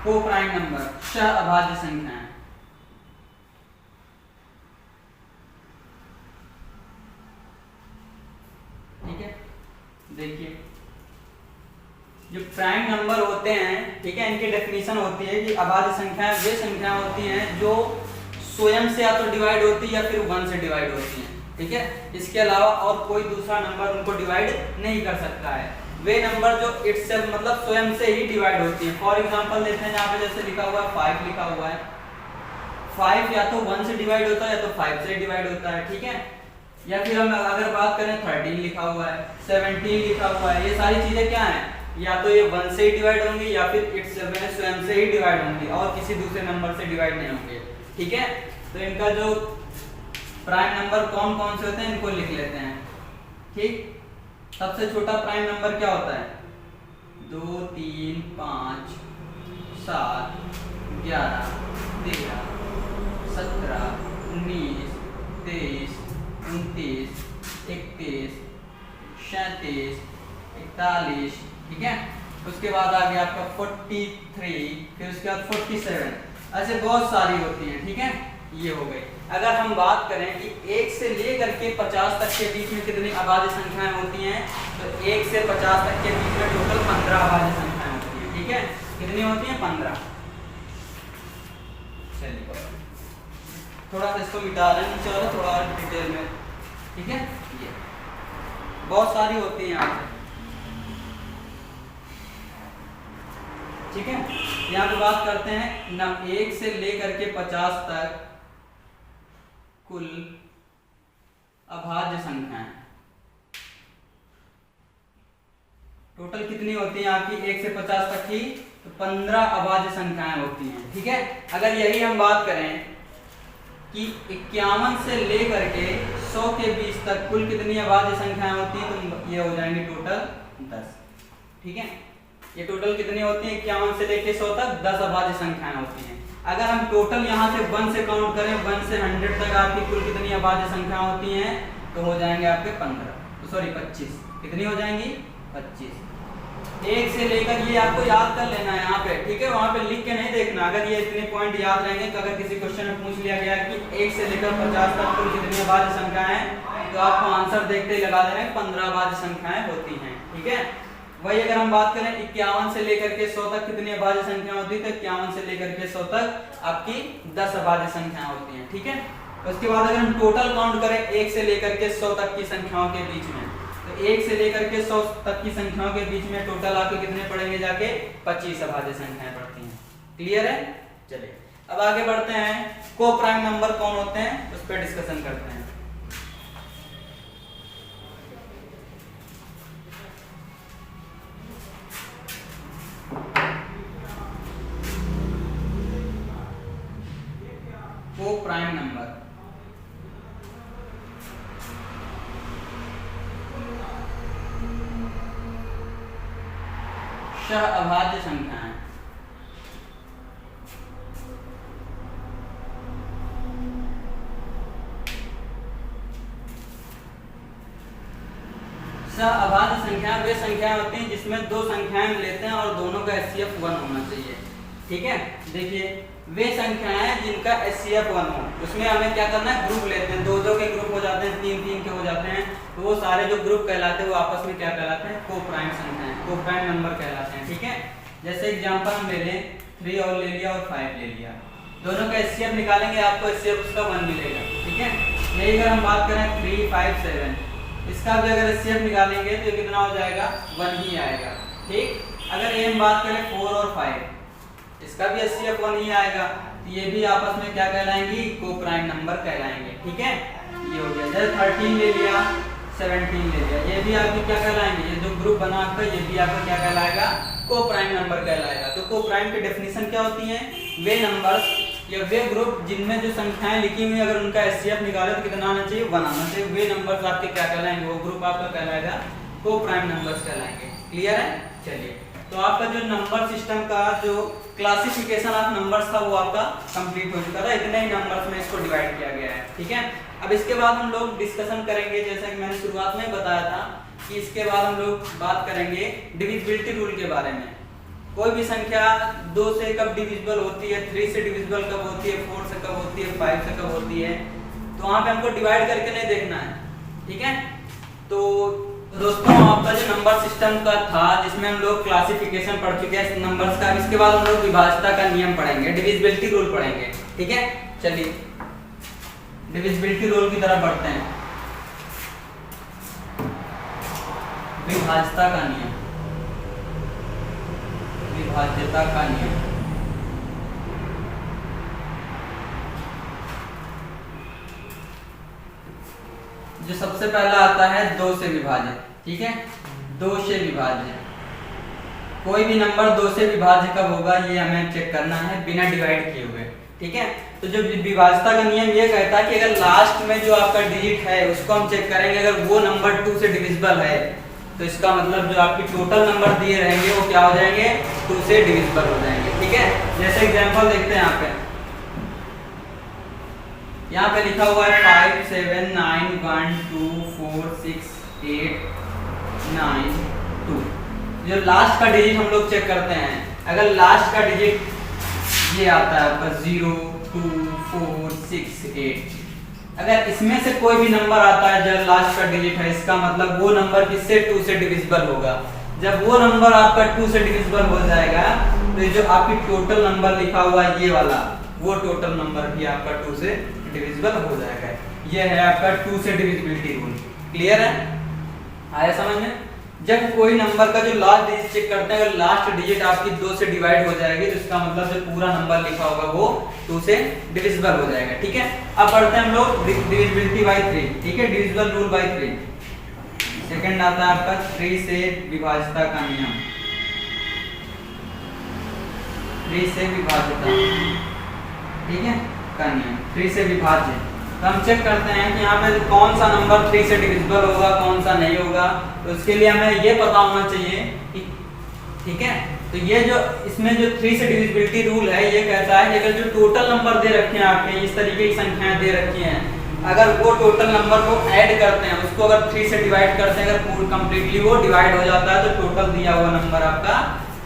को प्राइम नंबर सह अभाज्य संख्याएं। ठीक है, देखिए जो प्राइम नंबर होते हैं, ठीक है, इनकी डेफिनेशन होती है कि अभाज्य संख्याएं वे संख्याएं होती हैं जो स्वयं से या तो डिवाइड होती है या फिर 1 से डिवाइड होती हैं। ठीक है, इसके अलावा और कोई दूसरा नंबर उनको डिवाइड नहीं कर सकता है। वे नंबर जो इटसेल्फ मतलब स्वयं से ही डिवाइड होती हैं। फॉर एग्जांपल देखते हैं यहाँ पे जैसे लिखा हुआ है 5 लिखा हुआ है, 5 या तो 1 से डिवाइड होता है या तो 5 से डिवाइड होता है। ठीक है, या फिर हम अगर बात करें 13 लिखा हुआ है, 17 लिखा हुआ है, ये सारी चीजें क्या है, या तो ये 1 से ही डिवाइड होंगी या फिर इटसेल्फ स्वयं से ही डिवाइड होंगी और किसी दूसरे नंबर से डिवाइड नहीं होंगे। ठीक है, तो इनका जो प्राइम नंबर कौन कौन से होते हैं इनको लिख लेते हैं। ठीक, सबसे छोटा प्राइम नंबर क्या होता है, 2 3 5 7 11 13 17 19 23 29 31 37 41। ठीक है, उसके बाद आ गया आपका 43, फिर उसके बाद 47, ऐसे बहुत सारी होती हैं। ठीक है, ये हो गई। अगर हम बात करें कि 1 से लेकर के 50 तक के बीच में कितनी अभाज्य संख्याएं होती हैं, तो 1 से 50 तक के बीच में टोटल 15 अभाज्य संख्याएं होती हैं। ठीक है, कितनी होती हैं, 15। चलिए थोड़ा सा इसको मिटा दें नीचे वाला, थोड़ा और डिटेल में। ठीक है, ये बहुत सारी होती हैं यहाँ पे। ठीक है, यहाँ पे बात करते हैं ना 1 से लेकर के 50 तक कुल अभाज्य संख्याएं टोटल कितनी होती हैं आपकी, 1 से 50 तक की, तो 15 अभाज्य संख्याएं होती हैं। ठीक है, अगर यही हम बात करें कि 51 से लेकर के 100 के बीच तक कुल कितनी अभाज्य संख्याएं होती हैं, तो ये हो जाएंगे टोटल 10। ठीक है, ये टोटल कितनी होती हैं, 51 से लेकर 100 तक 10 अभाज्य संख्याएं होती हैं। अगर हम टोटल यहाँ से 1 से काउंट करें, 1 से 100 तक आपकी कुल कितनी अभाज्य संख्या होती हैं, तो हो जाएंगे आपके 25। कितनी हो जाएंगी, 25। 1 से लेकर, ये आपको याद कर लेना है यहाँ पे, ठीक है, वहाँ पे लिख के नहीं देखना। अगर ये इतने पॉइंट याद रहेंगे तो अगर किसी क्वेश्चन में पूछ लिया गया कि 1 से लेकर 50 तक कुल कितनी अभाज्य संख्याएं हैं, तो आपको आंसर देखते ही लगा देना है 15 अभाज्य संख्याएं होती हैं। ठीक है, वही अगर हम बात करें 51 से लेकर के 100 तक कितनी अभाज्य संख्या होती है, तो 51 से लेकर के 100 तक आपकी 10 अभाज्य संख्याएं होती हैं। ठीक है, उसके बाद अगर हम टोटल काउंट करें 1 से लेकर के 100 तक की संख्याओं के बीच में, तो 1 से लेकर के 100 तक की संख्याओं के बीच में टोटल आपके कितने पड़ेंगे, जाके 25 अभाज्य संख्याएं पड़ती हैं। क्लियर है, चलिए अब आगे बढ़ते हैं। को प्राइम नंबर कौन होते हैं, उस पर डिस्कशन करते हैं। को प्राइम नंबर सह अभाज्य संख्याएं। सह अभाज्य संख्याएं वे संख्याएं होती हैं जिसमें दो संख्याएं लेते हैं और दोनों का HCF 1 होना चाहिए। ठीक है, देखिए वे संख्याएं जिनका HCF 1 हो, उसमें हमें क्या करना है, ग्रुप लेते हैं, 2-2 के ग्रुप हो जाते हैं, 3-3 के हो जाते हैं, तो वो सारे जो ग्रुप कहलाते हैं वो आपस में क्या कहलाते हैं, को प्राइम संख्याएं, को प्राइम नंबर कहलाते हैं। ठीक है, जैसे एग्जांपल हम ले लें, 3 और ले लिया और 5 ले लिया, दोनों का HCF निकालेंगे, आपको HCF उसका 1 मिलेगा। ठीक है, यही अगर हम बात करें 3, 5, 7, इसका भी अगर HCF निकालेंगे तो कितना हो जाएगा, 1 ही आएगा। ठीक, अगर ये हम बात करें 4 और 5, इसका भी HCF 1 ही आएगा, तो ये भी आपस में क्या कहलाएंगी, को प्राइम नंबर कहलाएंगे। ठीक है, ये हो गया। जैसे 13 ले लिया, 17 ले लिया, ये भी आपके क्या कहलाएंगे, ये जो ग्रुप बना आपका, ये भी आपका क्या कहलाएगा, को प्राइम नंबर कहलाएगा। तो को प्राइम की डेफिनेशन क्या होती है, वे नंबर्स या वे ग्रुप जिनमें जो संख्याएं लिखी हुई अगर उनका HCF निकाले तो कितना आना चाहिए, 1 आना चाहिए। वे नंबर्स आपके क्या कहलाएंगे, वो ग्रुप आपका कहलाएगा को प्राइम नंबर्स कहलाएंगे। क्लियर है, चलिए तो आपका जो नंबर सिस्टम का जो क्लासिफिकेशन ऑफ नंबर्स था वो आपका कंप्लीट हो चुका था। इतने ही नंबर्स में इसको डिवाइड किया गया है। ठीक है, अब इसके बाद हम लोग डिस्कशन करेंगे, जैसा कि मैंने शुरुआत में बताया था कि इसके बाद हम लोग बात करेंगे डिविजिबिलिटी रूल के बारे में। कोई भी संख्या 2 से कब डिविजिबल होती है, 3 से डिविजिबल कब होती है, 4 से कब होती है, 5 से कब होती है, तो वहाँ पे हमको डिवाइड करके नहीं देखना है। ठीक है, तो दोस्तों आपका जो नंबर सिस्टम का था जिसमें हम लोग क्लासिफिकेशन पढ़ चुके हैं नंबर्स का, इसके बाद हम लोग विभाज्यता का नियम पढ़ेंगे, डिविजिबिलिटी रूल पढ़ेंगे। ठीक है, चलिए डिविजिबिलिटी रूल की तरफ बढ़ते हैं। विभाज्यता का नियम, विभाज्यता का नियम। जो सबसे पहला आता है 2 से विभाज्य। ठीक है, 2 से विभाज्य, कोई भी नंबर 2 से विभाज्य कब होगा ये हमें चेक करना है बिना डिवाइड किए हुए। ठीक है, तो जो विभाज्यता का नियम ये कहता है कि अगर लास्ट में जो आपका डिजिट है उसको हम चेक करेंगे, अगर वो नंबर 2 से डिविजिबल है तो इसका मतलब जो आपकी टोटल नंबर दिए रहेंगे वो क्या हो जाएंगे, 2 से डिविजिबल हो जाएंगे। ठीक है, जैसे एग्जांपल देखते हैं यहाँ पे लिखा हुआ है 5 7 9 1 2 4 6 8 9 2। जो लास्ट का डिजिट हम लोग चेक करते हैं, अगर लास्ट का डिजिट ये आता है आपका 0 2 4 6 8, अगर इसमें से कोई भी नंबर आता है जो लास्ट का डिजिट है, इसका मतलब वो नंबर किससे, 2 से डिविजिबल होगा। जब वो नंबर आपका 2 से डिविजिबल हो जाएगा तो जो आपकी टोटल नंबर लिखा हुआ है ये वाला, वो टोटल नंबर भी आपका 2 से डिविजिबल हो जाएगा। ये है आपका 2 से डिविजिबिलिटी रूल। क्लियर है, आया समझ में। जब कोई नंबर का जो लास्ट डिजिट चेक करते हैं, अगर लास्ट डिजिट आपकी 2 से डिवाइड हो जाएगी तो इसका मतलब जो पूरा नंबर लिखा होगा वो 2 से डिविजिबल हो जाएगा। ठीक है, अब बढ़ते हैं हम लोग डिविजिबिलिटी बाय 3। ठीक है, डिविजिबल रूल बाय 3। सेकंड आता है आपका 3 से विभाज्यता का नियम, 3 से विभाज्यता। ठीक है, का नियम, 3 से विभाज्य। तो हम चेक करते हैं कि यहाँ पे कौन सा नंबर 3 से डिविजिबल होगा, कौन सा नहीं होगा। तो उसके लिए हमें ये पता होना चाहिए कि, ठीक है, तो ये जो इसमें जो 3 से डिविजिबिलिटी रूल है ये कहता है कि अगर जो टोटल नंबर दे रखे हैं आपके, इस तरीके की संख्याएं दे रखी हैं, अगर वो टोटल नंबर को ऐड करते हैं, उसको अगर 3 से डिवाइड करते हैं, अगर पूर्ण कंप्लीटली वो डिवाइड हो जाता है तो टोटल दिया हुआ नंबर आपका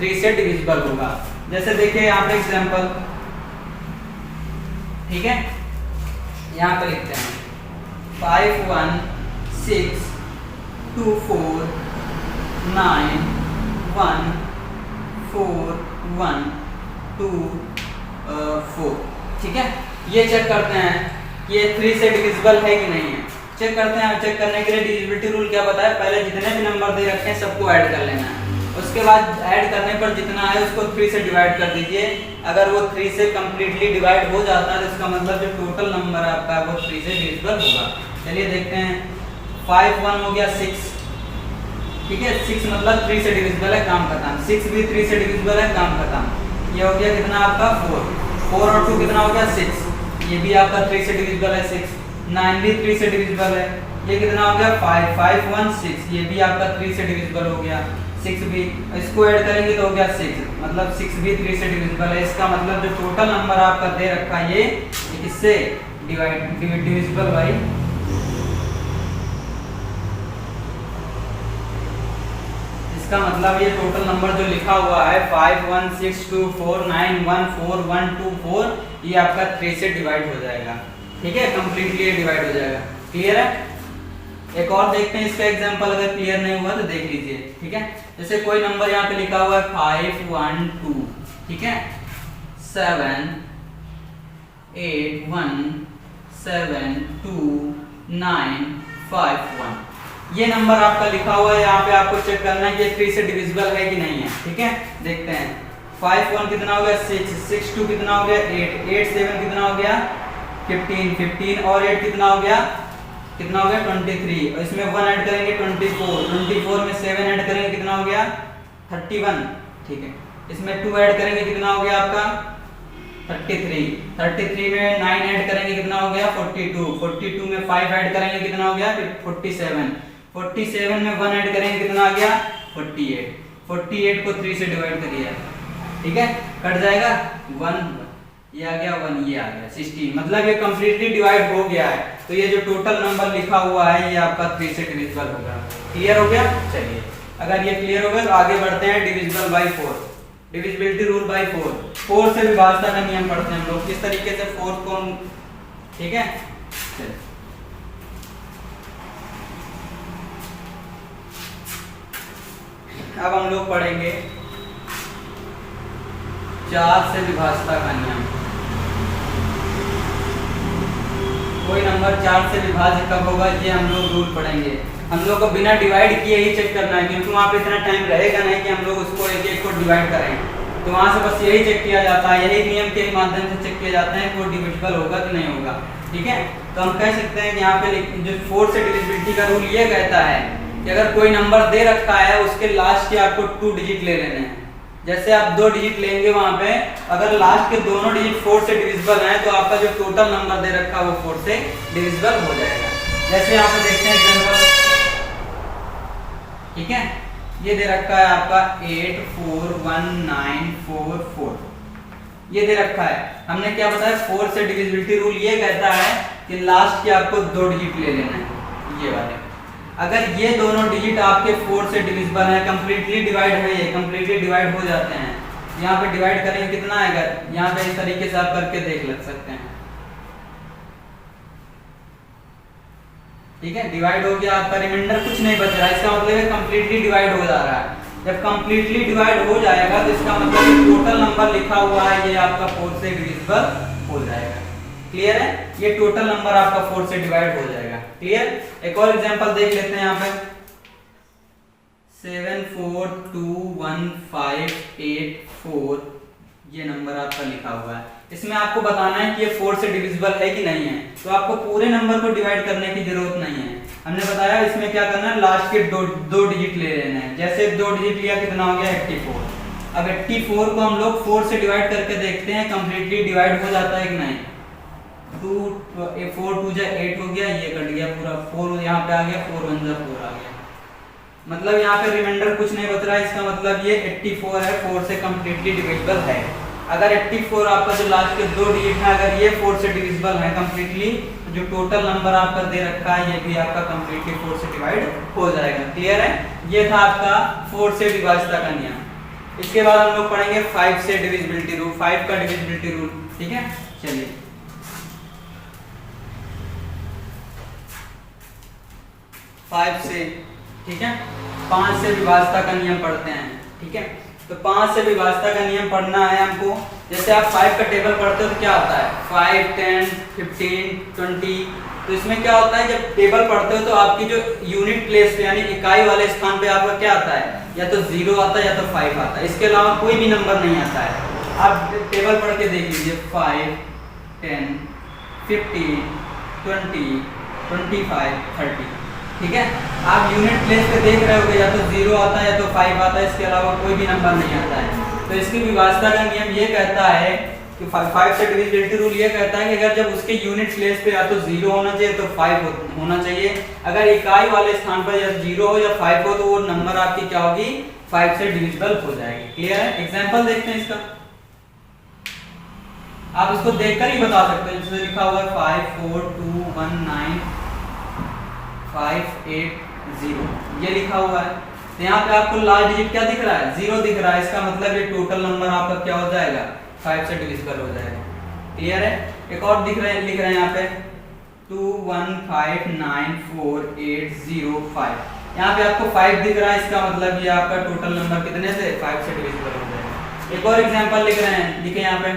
3 से डिविजिबल होगा। जैसे देखिए यहाँ पे एग्जांपल, ठीक है, यहाँ पे लिखते हैं 5 1 6 2 4 9 1 4 1 2 4, ठीक है। ये चेक करते हैं कि ये 3 से डिविजिबल है कि नहीं है। चेक करते हैं। चेक करने के लिए डिविजिबिलिटी रूल क्या बताया, पहले जितने भी नंबर दे रखे हैं सबको ऐड कर लेना है। उसके बाद ऐड करने पर जितना है उसको 3 से डिवाइड कर दीजिए। अगर वो 3 से कंप्लीटली डिवाइड हो जाता है तो इसका मतलब जो टोटल नंबर आपका है वो 3 से डिविजिबल होगा। चलिए देखते हैं, 5 1 हो गया 6, ठीक है, 6 मतलब 3 से डिविजिबल है, काम खत्म। 6 भी 3 से डिविजिबल है, काम खत्म। ये हो गया कितना आपका 4 और 2 कितना हो गया 6, ये भी आपका 3 से डिविजिबल है 6। 9 भी 3 से डिविजिबल है, ये कितना हो गया 5 5 1 6, ये भी आपका 3 से डिविजिबल हो गया। 6 भी, इसको ऐड करेंगे तो हो गया 6, मतलब 6 भी 3 से डिविजिबल है। इसका मतलब जो टोटल नंबर आपका दे रखा है ये इससे डिविजिबल बाई, इसका मतलब ये टोटल नंबर जो लिखा हुआ है 5 1 6 2 4 9 1 4 1 2 4, ये आपका 3 से डिवाइड हो जाएगा, ठीक है, कंप्लीटली डिवाइड हो जाएगा। क्लियर है। एक और देखते हैं इसका एग्जांपल, अगर क्लियर नहीं हुआ तो देख लीजिए, ठीक है। जैसे कोई नंबर यहाँ पे लिखा हुआ है 5 1 2, ठीक है, 7 8 1 7 2 9 5 1, ये नंबर आपका लिखा हुआ है। यहाँ पे आपको चेक करना है कि 3 से डिविजिबल है कि नहीं है, ठीक है। देखते हैं 5 1 कितना हो गया 6 6 2 कितना हो गया 8 8 7 कितना हो गया 15 15 और 8 कितना हो गया 23, और इसमें 1 ऐड करेंगे 24 में 7 ऐड करेंगे कितना हो गया 31, ठीक है। इसमें 2 ऐड करेंगे कितना हो गया आपका 33 में 9 ऐड करेंगे कितना हो गया 42 में 5 ऐड करेंगे कितना हो गया 47 में 1 ऐड करेंगे कितना आ गया 48 को 3 से डिवाइड करिए, ठीक है, कट जाएगा 1, ये आ गया 1, ये आ गया 16, मतलब ये कंप्लीटली डिवाइड हो गया है। तो ये जो टोटल नंबर लिखा हुआ है ये आपका 3 से डिविजिबल होगा। क्लियर हो गया। चलिए, अगर ये क्लियर हो गया तो आगे बढ़ते हैं divisible by 4, divisibility rule by 4 से विभाज्यता का नियम पढ़ते हैं हम लोग, किस तरीके से 4 को, ठीक है। अब हम लोग पढ़ेंगे 4 से विभाज्यता का नियम। कोई नंबर 4 से विभाज्य कब होगा ये हम लोग रूल पढ़ेंगे। हम लोग को बिना डिवाइड किए ही चेक करना है, क्योंकि वहाँ पे इतना टाइम रहेगा नहीं कि हम लोग उसको एक एक को डिवाइड करें। तो वहाँ से बस यही चेक किया जाता है, यही नियम के माध्यम से चेक किया जाता है कि वो डिविजिबल होगा कि नहीं होगा, ठीक है। तो हम कह सकते हैं कि यहाँ पे जो 4 से डिविजिबिलिटी का रूल ये कहता है कि अगर कोई नंबर दे रखा है उसके लास्ट के आपको 2 डिजिट ले लेने हैं। जैसे आप 2 डिजिट लेंगे, वहां पे अगर लास्ट के दोनों डिजिट 4 से डिविजिबल हैं तो आपका जो टोटल नंबर दे रखा है वो 4 से डिविजिबल हो जाएगा। जैसे यहाँ पे देखते हैं एग्जांपल, ठीक है, ये दे रखा है आपका 8 4 1 9 4 4, ये दे रखा है। हमने क्या बताया 4 से डिविजिबिलिटी रूल ये कहता है कि लास्ट के आपको 2 डिजिट ले लेना है, ये वाले। अगर ये दोनों डिजिट आपके 4 से डिविजिबल है, कंप्लीटली डिवाइड है, ये कंप्लीटली डिवाइड हो जाते हैं, यहाँ पे डिवाइड करेंगे कितना आएगा, यहाँ पे इस तरीके से आप करके देख लग सकते हैं, ठीक है। डिवाइड हो गया आपका, रिमाइंडर कुछ नहीं बच रहा, इसका मतलब है कंप्लीटली डिवाइड हो जा रहा है। जब कंप्लीटली डिवाइड हो जाएगा तो इसका मतलब टोटल नंबर लिखा हुआ है ये आपका 4 से डिविजिबल हो जाएगा। क्लियर है, ये टोटल नंबर आपका 4 से डिवाइड हो जाएगा। क्लियर। एक और एग्जांपल देख लेते हैं यहाँ पे 7 4 2 1 5 8 4, ये नंबर आपका लिखा हुआ है। इसमें आपको बताना है कि ये 4 से डिविजिबल है कि नहीं है, तो आपको पूरे नंबर को डिवाइड करने की जरूरत नहीं है। हमने बताया इसमें क्या करना है, लास्ट के दो डिजिट ले लेना है। जैसे 2 डिजिट लिया कितना हो गया 84। अब 84 को हम लोग 4 से डिवाइड करके देखते हैं कंप्लीटली डिवाइड हो जाता है कि नहीं। 4 2 जा 8 हो गया, ये कट गया पूरा, 4 यहाँ पे आ गया, 4 1 जा 4 आ गया। मतलब यहाँ पे रिमाइंडर कुछ नहीं बच रहा है, इसका मतलब ये 84 है, 4 से कम्प्लीटली डिविजिबल है। अगर 84 आपका जो लास्ट के 2 डिजिट है अगर ये 4 से डिविजिबल है कम्प्लीटली, तो जो टोटल नंबर आपका दे रखा है ये भी आपका कम्प्लीटली 4 से डिवाइड हो जाएगा। क्लियर है? ये था आपका 4 से विभाज्यता का नियम। इसके बाद हम लोग पढ़ेंगे 5 से डिविजिबिलिटी रूल, 5 का डिविजिबिलिटी रूल। ठीक है, चलिए 5 से, ठीक है, 5 से विभाज्यता का नियम पढ़ते हैं। ठीक है, तो 5 से विभाज्यता का नियम पढ़ना है हमको। जैसे आप 5 का टेबल पढ़ते हो तो क्या होता है 5 10 15 20, तो इसमें क्या होता है जब टेबल पढ़ते हो तो आपकी जो यूनिट प्लेस पे यानी इकाई वाले स्थान पे आपका क्या आता है, या तो 0 आता है या तो 5 आता है, इसके अलावा कोई भी नंबर नहीं आता है। आप टेबल पढ़ के देख लीजिए 5 10 15 20 25 30। ठीक है, आप यूनिट प्लेस पे देख रहे होगे या तो 0 आता है या तो 5 आता है, इसके अलावा कोई भी नंबर नहीं आता है। तो इसकी विभाज्यता का नियम ये कहता है कि 5 से डिविजिबिलिटी रूल ये कहता है कि अगर जब उसके यूनिट प्लेस पे या तो 0 होना चाहिए तो 5 होना चाहिए, अगर इकाई वाले स्थान पर या 0 हो या 5 हो तो वो नंबर आपकी क्या होगी 5 से डिविजिबल हो जाएगी। क्लियर है? एग्जांपल देखते हैं इसका, आप इसको देखकर ही बता सकते हैं। जैसे लिखा हुआ है 5 4 2 1 9 5 8 0, ये लिखा हुआ है। तो यहाँ पे आपको लास्ट डिजिट क्या दिख रहा है 0 दिख रहा है, इसका मतलब ये टोटल नंबर आपका क्या हो जाएगा 5 से डिविजिबल हो जाएगा। क्लियर है? एक और लिख रहे हैं यहाँ पे 2 1 5 9 4 8 0 5, यहाँ पे आपको 5 दिख रहा है, इसका मतलब ये आपका टोटल नंबर कितने से 5 से डिविजिबल हो जाएगा। एक और एग्जांपल लिख रहे हैं, लिखे यहाँ पे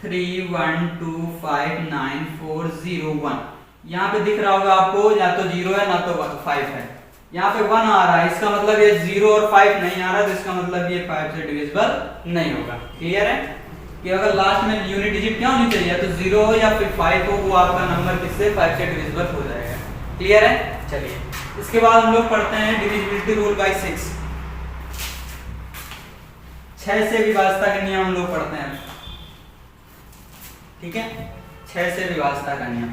3 1 2 5 9 4 0 1, यहाँ पे दिख रहा होगा आपको या तो 0 है ना तो 5 है, यहाँ पे 1 आ रहा है, इसका मतलब ये 0 और 5 नहीं आ रहा, तो इसका मतलब ये 5 से डिविजिबल नहीं होगा। क्लियर है? कि अगर लास्ट में यूनिट डिजिट क्या होनी चाहिए, तो 0 हो या फिर 5 हो, वो आपका नंबर किससे 5 से डिविजिबल हो जाएगा। क्लियर है? चलिए इसके बाद हम लोग पढ़ते हैं डिविजिबिलिटी रूल बाय 6। 6 से विभाज्यता का नियम हम लोग पढ़ते हैं। ठीक है, 6 से विभाज्यता का नियम,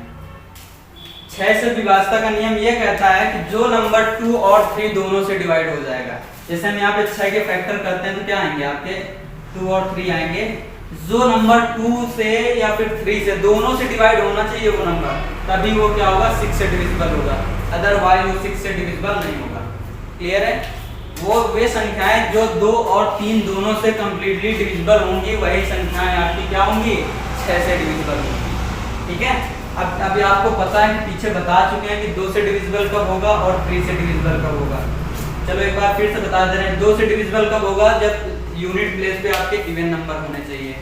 6 से विभाज्यता का नियम ये कहता है कि जो नंबर 2 और 3 दोनों से डिवाइड हो जाएगा, जैसे हम यहाँ पे 6 के फैक्टर करते हैं तो क्या आएंगे आपके 2 और 3 आएंगे, जो नंबर 2 से या फिर 3 से दोनों से डिवाइड होना चाहिए वो नंबर, तभी वो क्या होगा 6 से डिविजिबल होगा, अदरवाइज वो 6 से डिविजिबल नहीं होगा। क्लियर है? वो वे संख्याएं जो 2 और 3 दोनों से कंप्लीटली डिविजिबल होंगी वही संख्याएं आपकी क्या होंगी 6 से डिविजिबल होंगी। ठीक है, अब अभी आपको पता है कि पीछे बता चुके हैं कि 2 से डिविजिबल कब होगा और 3 से डिविजिबल कब होगा। चलो एक बार फिर से बता दे रहे हैं, 2 से डिविजिबल कब होगा जब यूनिट प्लेस पे आपके इवन नंबर होने चाहिए,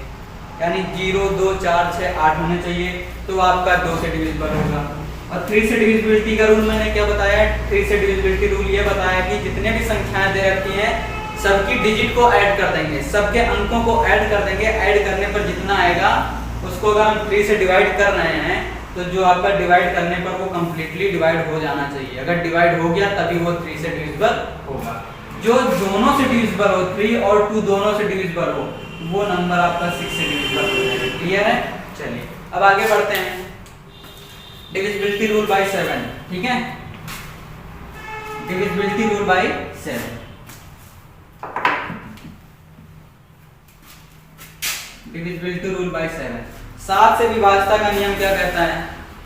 यानी 0 2 4 6 8 होने चाहिए, तो आपका 2 से डिविजिबल होगा। और 3 से डिविजिबिलिटी का रूल मैंने क्या बताया, 3 से डिविजिबिलिटी रूल ये बताया कि जितने भी संख्याएं दे रखी हैं सबकी डिजिट को ऐड कर देंगे, सबके अंकों को ऐड कर देंगे, ऐड करने पर जितना आएगा उसको अगर हम 3 से डिवाइड कर रहे हैं तो जो आपका डिवाइड करने पर वो कंप्लीटली डिवाइड हो जाना चाहिए, अगर डिवाइड हो गया तभी वो 3 से डिविजिबल होगा। जो दोनों से डिविजिबल हो, 3 और 2 दोनों से डिविजिबल हो, वो नंबर आपका 6 से डिविजिबल हो जाएगा। क्लियर है? चलिए अब आगे बढ़ते हैं, डिविजिबिलिटी रूल बाय 7। ठीक है, divisibility rule by 7, divisibility rule by 7। 7 से विभाज्यता का नियम क्या कहता है?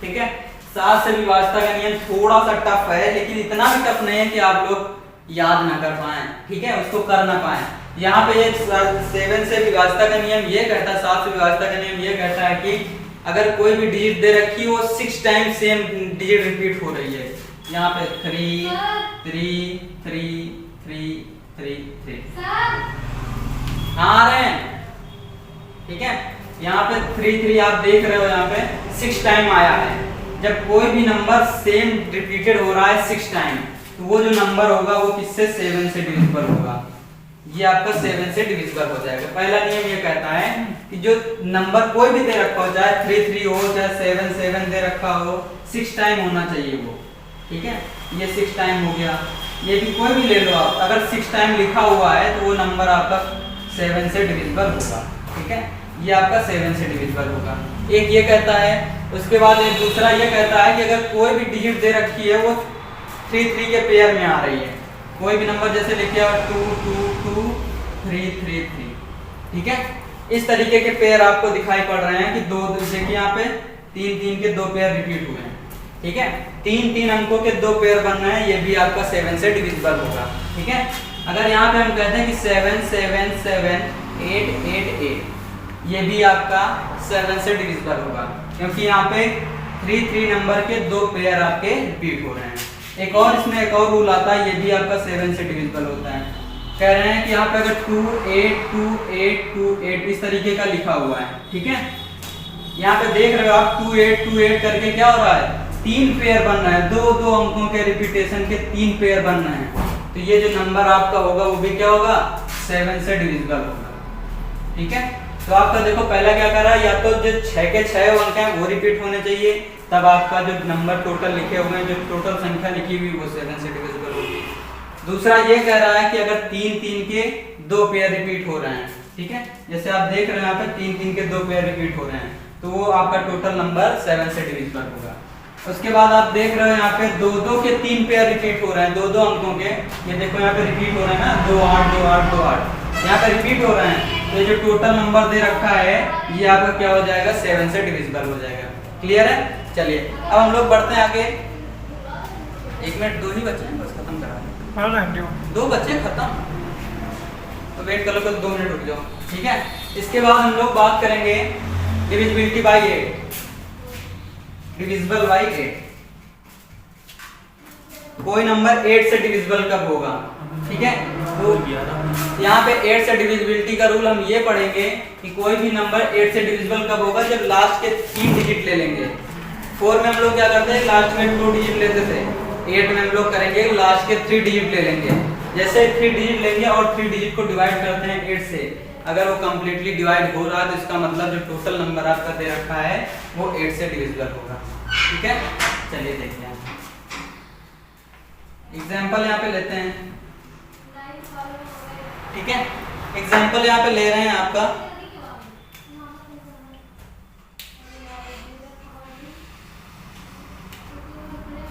ठीक है, 7 से विभाज्यता का नियम थोड़ा सा टफ है, लेकिन इतना भी टफ नहीं है कि आप लोग याद ना कर पाएं। ठीक है, उसको कर ना पाएं। यहाँ पे 7 से विभाज्यता का नियम ये कहता है, 7 से विभाज्यता का नियम ये कहता है कि अगर कोई भी डिजिट दे रखी हो 6 टाइम सेम डिजिट रिपीट हो रही है, यहाँ पे 3 3 3 3 3 3 हाँ आ रहे हैं। ठीक है, यहाँ पे 3 3 आप देख रहे हो, यहाँ पे 6 टाइम आया है। जब कोई भी नंबर सेम रिपीटेड हो रहा है 6 टाइम, तो वो जो नंबर होगा वो किससे 7 से डिविजिबल होगा, ये आपका 7 से डिविजिबल हो जाएगा। पहला नियम ये कहता है कि जो नंबर कोई भी दे रखा हो, चाहे 3 3 हो चाहे 7 7 दे रखा हो, 6 टाइम होना चाहिए वो। ठीक है, ये 6 टाइम हो गया, ये भी कोई भी ले लो आप, अगर 6 टाइम लिखा हुआ है तो वो नंबर आपका 7 से डिविजिबल होगा। ठीक है, ये आपका 7 से डिविजिबल होगा। एक ये कहता है, उसके बाद एक दूसरा ये कहता है कि अगर कोई भी डिजिट दे रखी है वो 3 के पेयर में आ रही है, कोई भी नंबर जैसे लिखिए 2 2 2 3 3 3, ठीक है। इस तरीके के पेयर आपको दिखाई पड़ रहे हैं कि दो, देखिए यहाँ पे 3 के 2 पेयर रिपीट हुए हैं, ठीक है। 3 अंकों के 2 पेयर बन रहे हैं, ये भी आपका 7 से डिविजिबल होगा, ठीक है। अगर यहाँ पे हम कहते हैं कि 7 7 7 8 8 8, ये भी आपका 7 से डिविजिबल होगा, क्योंकि यहाँ पे 3 नंबर के 2 पेयर आपके रिपीट हो रहे हैं। एक और इसमें एक और रूल आता है, ये भी आपका 7 से डिविजिबल होता है। कह रहे हैं कि यहाँ पे अगर 2 8 2 8 2 8 इस तरीके का लिखा हुआ है, ठीक है। यहाँ पे देख रहे हो आप 2 8 2 8 करके क्या हो रहा है, 3 पेयर बन रहे हैं, दो अंकों के रिपीटेशन के 3 पेयर बन रहे हैं। तो ये जो नंबर आपका होगा वो भी क्या होगा, 7 से डिविजिबल होगा, ठीक है। तो आपका देखो पहला क्या कर रहा है, या तो जो 6 के 6 अंक हैं वो रिपीट होने चाहिए, तब आपका जो नंबर टोटल लिखे हुए हैं, जो टोटल संख्या लिखी हुई वो 7 से डिविजिबल होगी। दूसरा ये कह रहा है कि अगर 3 के 2 पेयर रिपीट हो रहे हैं, ठीक है, जैसे आप देख रहे हैं यहाँ पे 3 के 2 पेयर रिपीट हो रहे हैं, तो वो आपका टोटल नंबर 7 से डिविजिबल होगा। उसके बाद आप देख रहे हो यहाँ पे 2 के 3 पेयर रिपीट हो रहे हैं, 2 अंकों के, ये देखो यहाँ पे रिपीट हो रहे हैं ना, 2 8 2 8 2 8 यहाँ पे रिपीट हो रहे हैं। तो ये जो टोटल नंबर दे रखा है ये आपका क्या हो जाएगा, 7 से डिविजिबल हो जाएगा। क्लियर है? चलिए अब हम लोग बढ़ते हैं आगे। 1 मिनट, 2 ही बचे हैं, बस खत्म करा दें। 2 बच्चे खत्म, तो वेट कर लो, 2 मिनट रुक जाओ, ठीक है। इसके बाद हम लोग बात करेंगे डिविजिबिलिटी बाय 8, डिविजिबल बाय 8। कोई नंबर 8 से डिविजिबल कब होगा, ठीक है। तो यहाँ पे 8 से डिविजिबिलिटी का रूल हम ये पढ़ेंगे कि कोई भी नंबर 8 से डिविजिबल कब होगा, जब लास्ट के 3 डिजिट ले लेंगे। 4 में हम लोग क्या करते हैं, लास्ट में 2 डिजिट लेते थे। 8 में हम लोग करेंगे लास्ट के 3 डिजिट ले लेंगे। जैसे 3 डिजिट लेंगे और 3 डिजिट को डिवाइड करते हैं 8 से, अगर वो कंप्लीटली डिवाइड हो रहा है तो इसका मतलब जो टोटल नंबर आपका दे रखा है वो 8 से डिविजिबल होगा, ठीक है। चलिए देखते हैं, एग्जाम्पल यहाँ पे लेते हैं, ठीक है। एग्जाम्पल यहाँ पे ले रहे हैं आपका,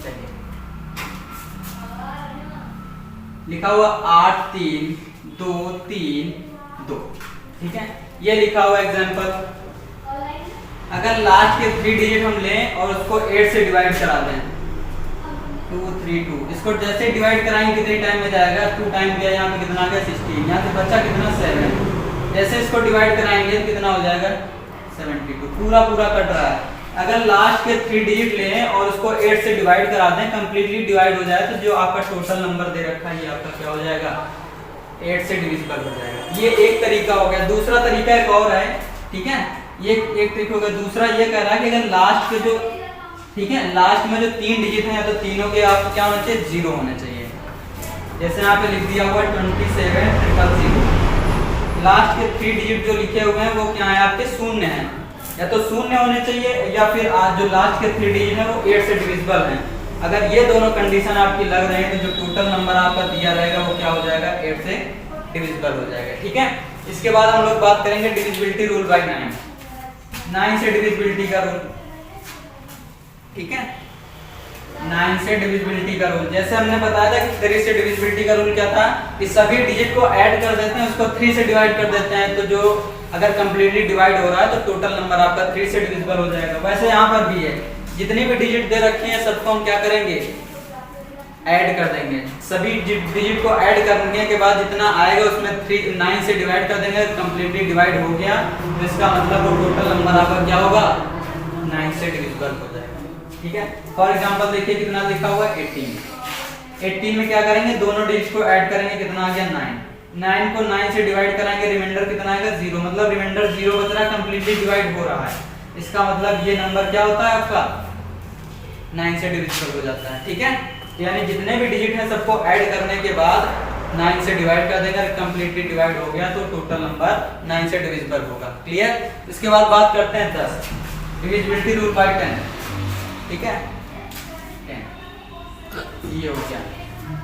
चलिए लिखा हुआ 8 3 2 3 2, ठीक है, ये लिखा हुआ एग्जाम्पल। अगर लास्ट के 3 डिजिट हम लें और उसको 8 से डिवाइड करा दें, 2 3 2, इसको जैसे डिवाइड कराएंगे कितने टाइम में जाएगा, 2 टाइम गया, यहाँ पे कितना आ गया 16, यहाँ से बचा कितना 7, जैसे इसको डिवाइड कराएंगे तो कितना हो जाएगा 72, पूरा कट रहा है। अगर लास्ट के 3 डिजिट लें और उसको 8 से डिवाइड करा दें, कंप्लीटली डिवाइड हो जाए, तो जो आपका टोटल नंबर दे रखा है ये आपका क्या हो जाएगा, 8 से डिविजिबल हो जाएगा। ये एक तरीका हो गया। दूसरा तरीका एक और है, ठीक है, ये एक तरीका हो गया। दूसरा ये कह रहा है कि अगर लास्ट के जो, ठीक है, लास्ट में जो 3 डिजिट हैं तो तीनों के आपको क्या होना चाहिए, 0 होने चाहिए। जैसे यहाँ पे लिख दिया हुआ 27000, लास्ट के 3 डिजिट जो लिखे हुए हैं वो क्या है आपके, शून्य हैं, या तो शून्य होने चाहिए या फिर जो लास्ट के 3 डिजिट है वो 8 से डिविजिबल हैं। अगर ये दोनों कंडीशन आपकी लग रहे हैं तो जो टोटल नंबर आपका दिया रहेगा वो क्या हो जाएगा, 8 से डिविजिबल हो जाएगा, ठीक है। इसके बाद हम लोग बात करेंगे डिविजिबिलिटी रूल बाय 9 से डिविजिबिलिटी का रूल, ठीक है। 9 से डिविजिबिलिटी का रूल, जैसे हमने बताया था कि 3 से डिविजिबिलिटी का रूल क्या था कि सभी डिजिट को ऐड कर देते हैं, उसको 3 से डिवाइड कर देते हैं, तो जो अगर कंप्लीटली डिवाइड हो रहा है तो टोटल नंबर आपका 3 से डिविजिबल हो जाएगा। वैसे यहाँ पर भी है, जितनी भी डिजिट दे रखी है सबको हम क्या करेंगे, ऐड कर देंगे। सभी डिजिट को ऐड करने के बाद जितना आएगा उसमें 9 से डिवाइड कर देंगे, कंप्लीटली डिवाइड हो गया तो इसका मतलब वो टोटल नंबर आपका क्या होगा, 9 से डिविजिबल हो जाएगा, ठीक है। फॉर एग्जांपल देखिए कितना लिखा हुआ है 18 में क्या करेंगे, दोनों डिजिट को ऐड करेंगे, कितना आ गया 9 को 9 से डिवाइड कराएंगे, रिमाइंडर कितना आएगा 0, मतलब रिमाइंडर 0 बच रहा है, कंप्लीटली डिवाइड हो रहा है। इसका मतलब ये नंबर क्या होता है आपका, 9 से डिविजिबल हो जाता है, ठीक है। यानी जितने भी डिजिट हैं सबको ऐड करने के बाद 9 से डिवाइड कर देंगे, कंप्लीटली डिवाइड हो गया तो टोटल नंबर 9 से डिविजिबल होगा, क्लियर। इसके बाद बात करते हैं 10, डिविजिबिलिटी रूल बाय 10, ठीक है। 10 ये हो गया।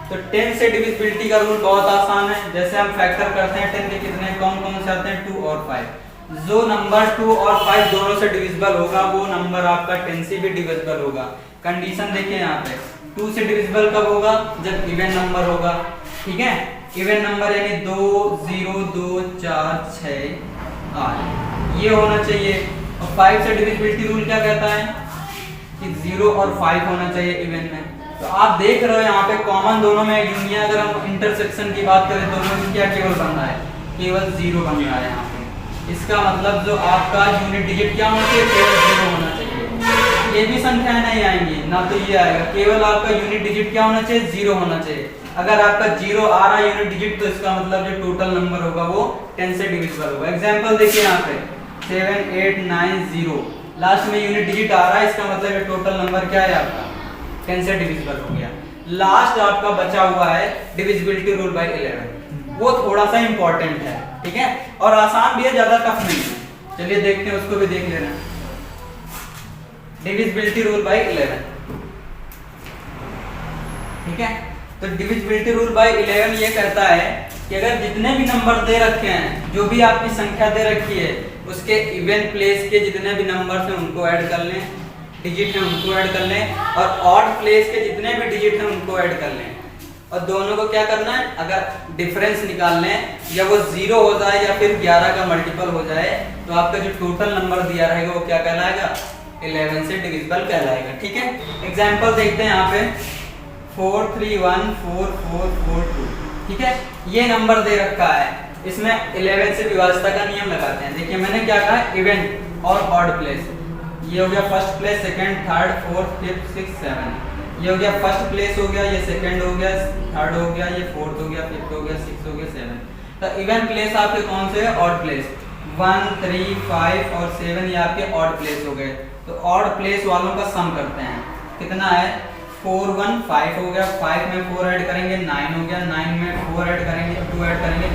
तो 10 से डिविजिबिलिटी का रूल बहुत आसान है। जैसे हम फैक्टर करते हैं 10 के कितने कौन कौन से आते हैं, 2 और 5। जो नंबर 2 और 5 दोनों से डिविजिबल होगा वो नंबर आपका 10 से भी डिविजिबल होगा। कंडीशन देखिए यहाँ पे 2 से डिविजिबल कब होगा, जब इवन नंबर होगा। ठीक है, इवन नंबर यानी 2 0 2 4 6 8 ये होना चाहिए। और 5 से डिविजिबिलिटी रूल क्या कहता है कि 0 और 5 होना चाहिए इवन में। तो आप देख रहे हो यहाँ पे कॉमन दोनों में यूनियन, अगर हम इंटरसेक्शन की बात करें दोनों में क्या केवल बन रहा है, केवल 0 बन रहा है यहाँ पे। इसका मतलब जो आपका यूनिट डिजिट क्या होना चाहिए, केवल 0 होना चाहिए। ये भी संख्याएं नहीं आएंगी ना, तो ये आएगा, केवल आपका यूनिट डिजिट क्या होना चाहिए, 0 होना चाहिए। अगर आपका 0 आ रहा है यूनिट डिजिट तो इसका मतलब जो टोटल नंबर होगा वो 10 से डिविजिबल होगा। एग्जांपल देखिए यहाँ पे 7 8 9 0 लास्ट में यूनिट डिजिट आ रहा है, इसका मतलब ये टोटल नंबर क्या है आपका 10 से डिविजिबल हो गया। लास्ट आपका बचा हुआ है डिविजिबिलिटी रूल बाय 11, वो थोड़ा सा इंपॉर्टेंट है। ठीक है, और आसान भी है, ज्यादा टफ नहीं है। चलिए देखते हैं, उसको भी देख ले रहे हैं। डिविजिबिलिटी रूल बाय 11, ठीक है। तो डिविजिबिलिटी रूल बाय 11 ये कहता है कि अगर जितने भी नंबर दे रखे हैं, जो भी आपकी संख्या दे रखी है, उसके इवन प्लेस के जितने भी नंबर्स हैं उनको ऐड कर लें, डिजिट हैं उनको ऐड कर लें, और ऑड प्लेस के जितने भी डिजिट हैं उनको ऐड कर लें। और दोनों को क्या करना है, अगर डिफरेंस निकाल लें, या वो 0 हो जाए या फिर 11 का मल्टीपल हो जाए, तो आपका जो टोटल नंबर दिया रहेगा वो क्या कहलाएगा, 11 से डिविजिबल कहलाएगा। ठीक है, एग्जाम्पल देखते हैं यहाँ पे 4 3 1 4 4 4 2। ठीक है, ये नंबर दे रखा है, इसमें 11 से विभाज्यता का नियम लगाते हैं। देखिए मैंने क्या कहा, इवन और ऑड प्लेस। ये हो गया first place, second, third, fourth, fifth, six, 7। ये हो गया फर्स्ट प्लेस हो गया, ये सेकंड हो गया, थर्ड हो गया, ये फोर्थ हो गया, फिफ्थ हो गया, सिक्स हो गया, 7। तो इवन प्लेस आपके कौन से है, ऑड प्लेस। 1 3 5 और 7 ये आपके ऑड प्लेस हो गए। तो ऑड प्लेस वालों का सम करते हैं, कितना है, 4 1 5 हो गया, 5 में 4 ऐड करेंगे 9 हो गया, 9 में 4 ऐड करेंगे 2 ऐड करेंगे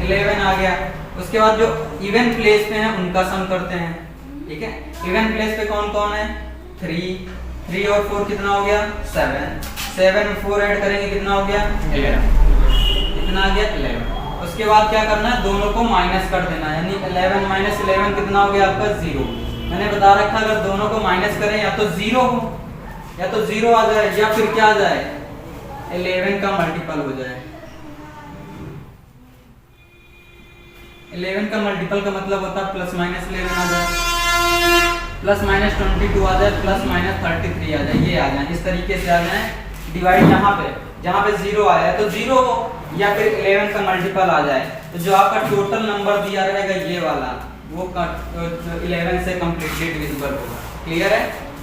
11 आ गया। उसके बाद जो इवन प्लेस पे हैं उनका सम करते हैं। ठीक है, इवन प्लेस पे कौन कौन है, 3 और 4 कितना हो गया, 7 में 4 ऐड करेंगे कितना हो गया, 11, कितना आ गया, 11। उसके बाद क्या करना है, दोनों को माइनस कर देना, यानी 11 माइनस 11 कितना हो गया आपका, 0। मैंने बता रखा अगर दोनों को माइनस करें या तो 0 हो, या तो 0 आ जाए, या फिर क्या आ जाए, 11 का मल्टीपल हो जाए। 11 का मल्टीपल का मतलब होता है प्लस माइनस 11 आ जाए, प्लस माइनस 22 आ जाए, प्लस माइनस 33 आ जाए, ये आ जाए, इस तरीके से आ जाए। डिवाइड यहाँ पे जहाँ पे 0 आया है तो 0 हो, या फिर 11 का मल्टीपल आ जाए, तो जो आपका टोटल नंबर दिया रहेगा ये वाला, वो 11 से कम्प्लीटली डिविजिबल होगा। क्लियर है,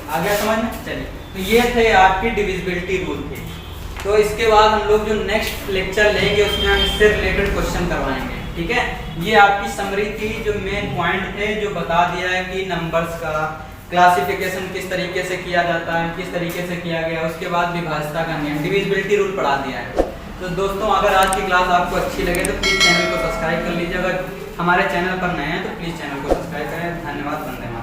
आ गया समझ में। चलिए, तो ये थे आपकी डिविजिबिलिटी रूल के। तो इसके बाद हम लोग जो नेक्स्ट लेक्चर लेंगे उसमें हम इससे रिलेटेड क्वेश्चन करवाएंगे। ठीक है, ये आपकी समरी थी, जो मेन पॉइंट थे, जो बता दिया है कि नंबर्स का क्लासिफिकेशन किस तरीके से किया जाता है, किस तरीके से किया गया। उसके बाद विभाज्यता का नियम, डिविजिबिलिटी रूल पढ़ा दिया है। तो दोस्तों अगर आज की क्लास आपको अच्छी लगे तो प्लीज़ चैनल को सब्सक्राइब कर लीजिए। अगर हमारे चैनल पर नए हैं तो प्लीज़ चैनल को सब्सक्राइब करें। धन्यवाद, वंदे मातरम।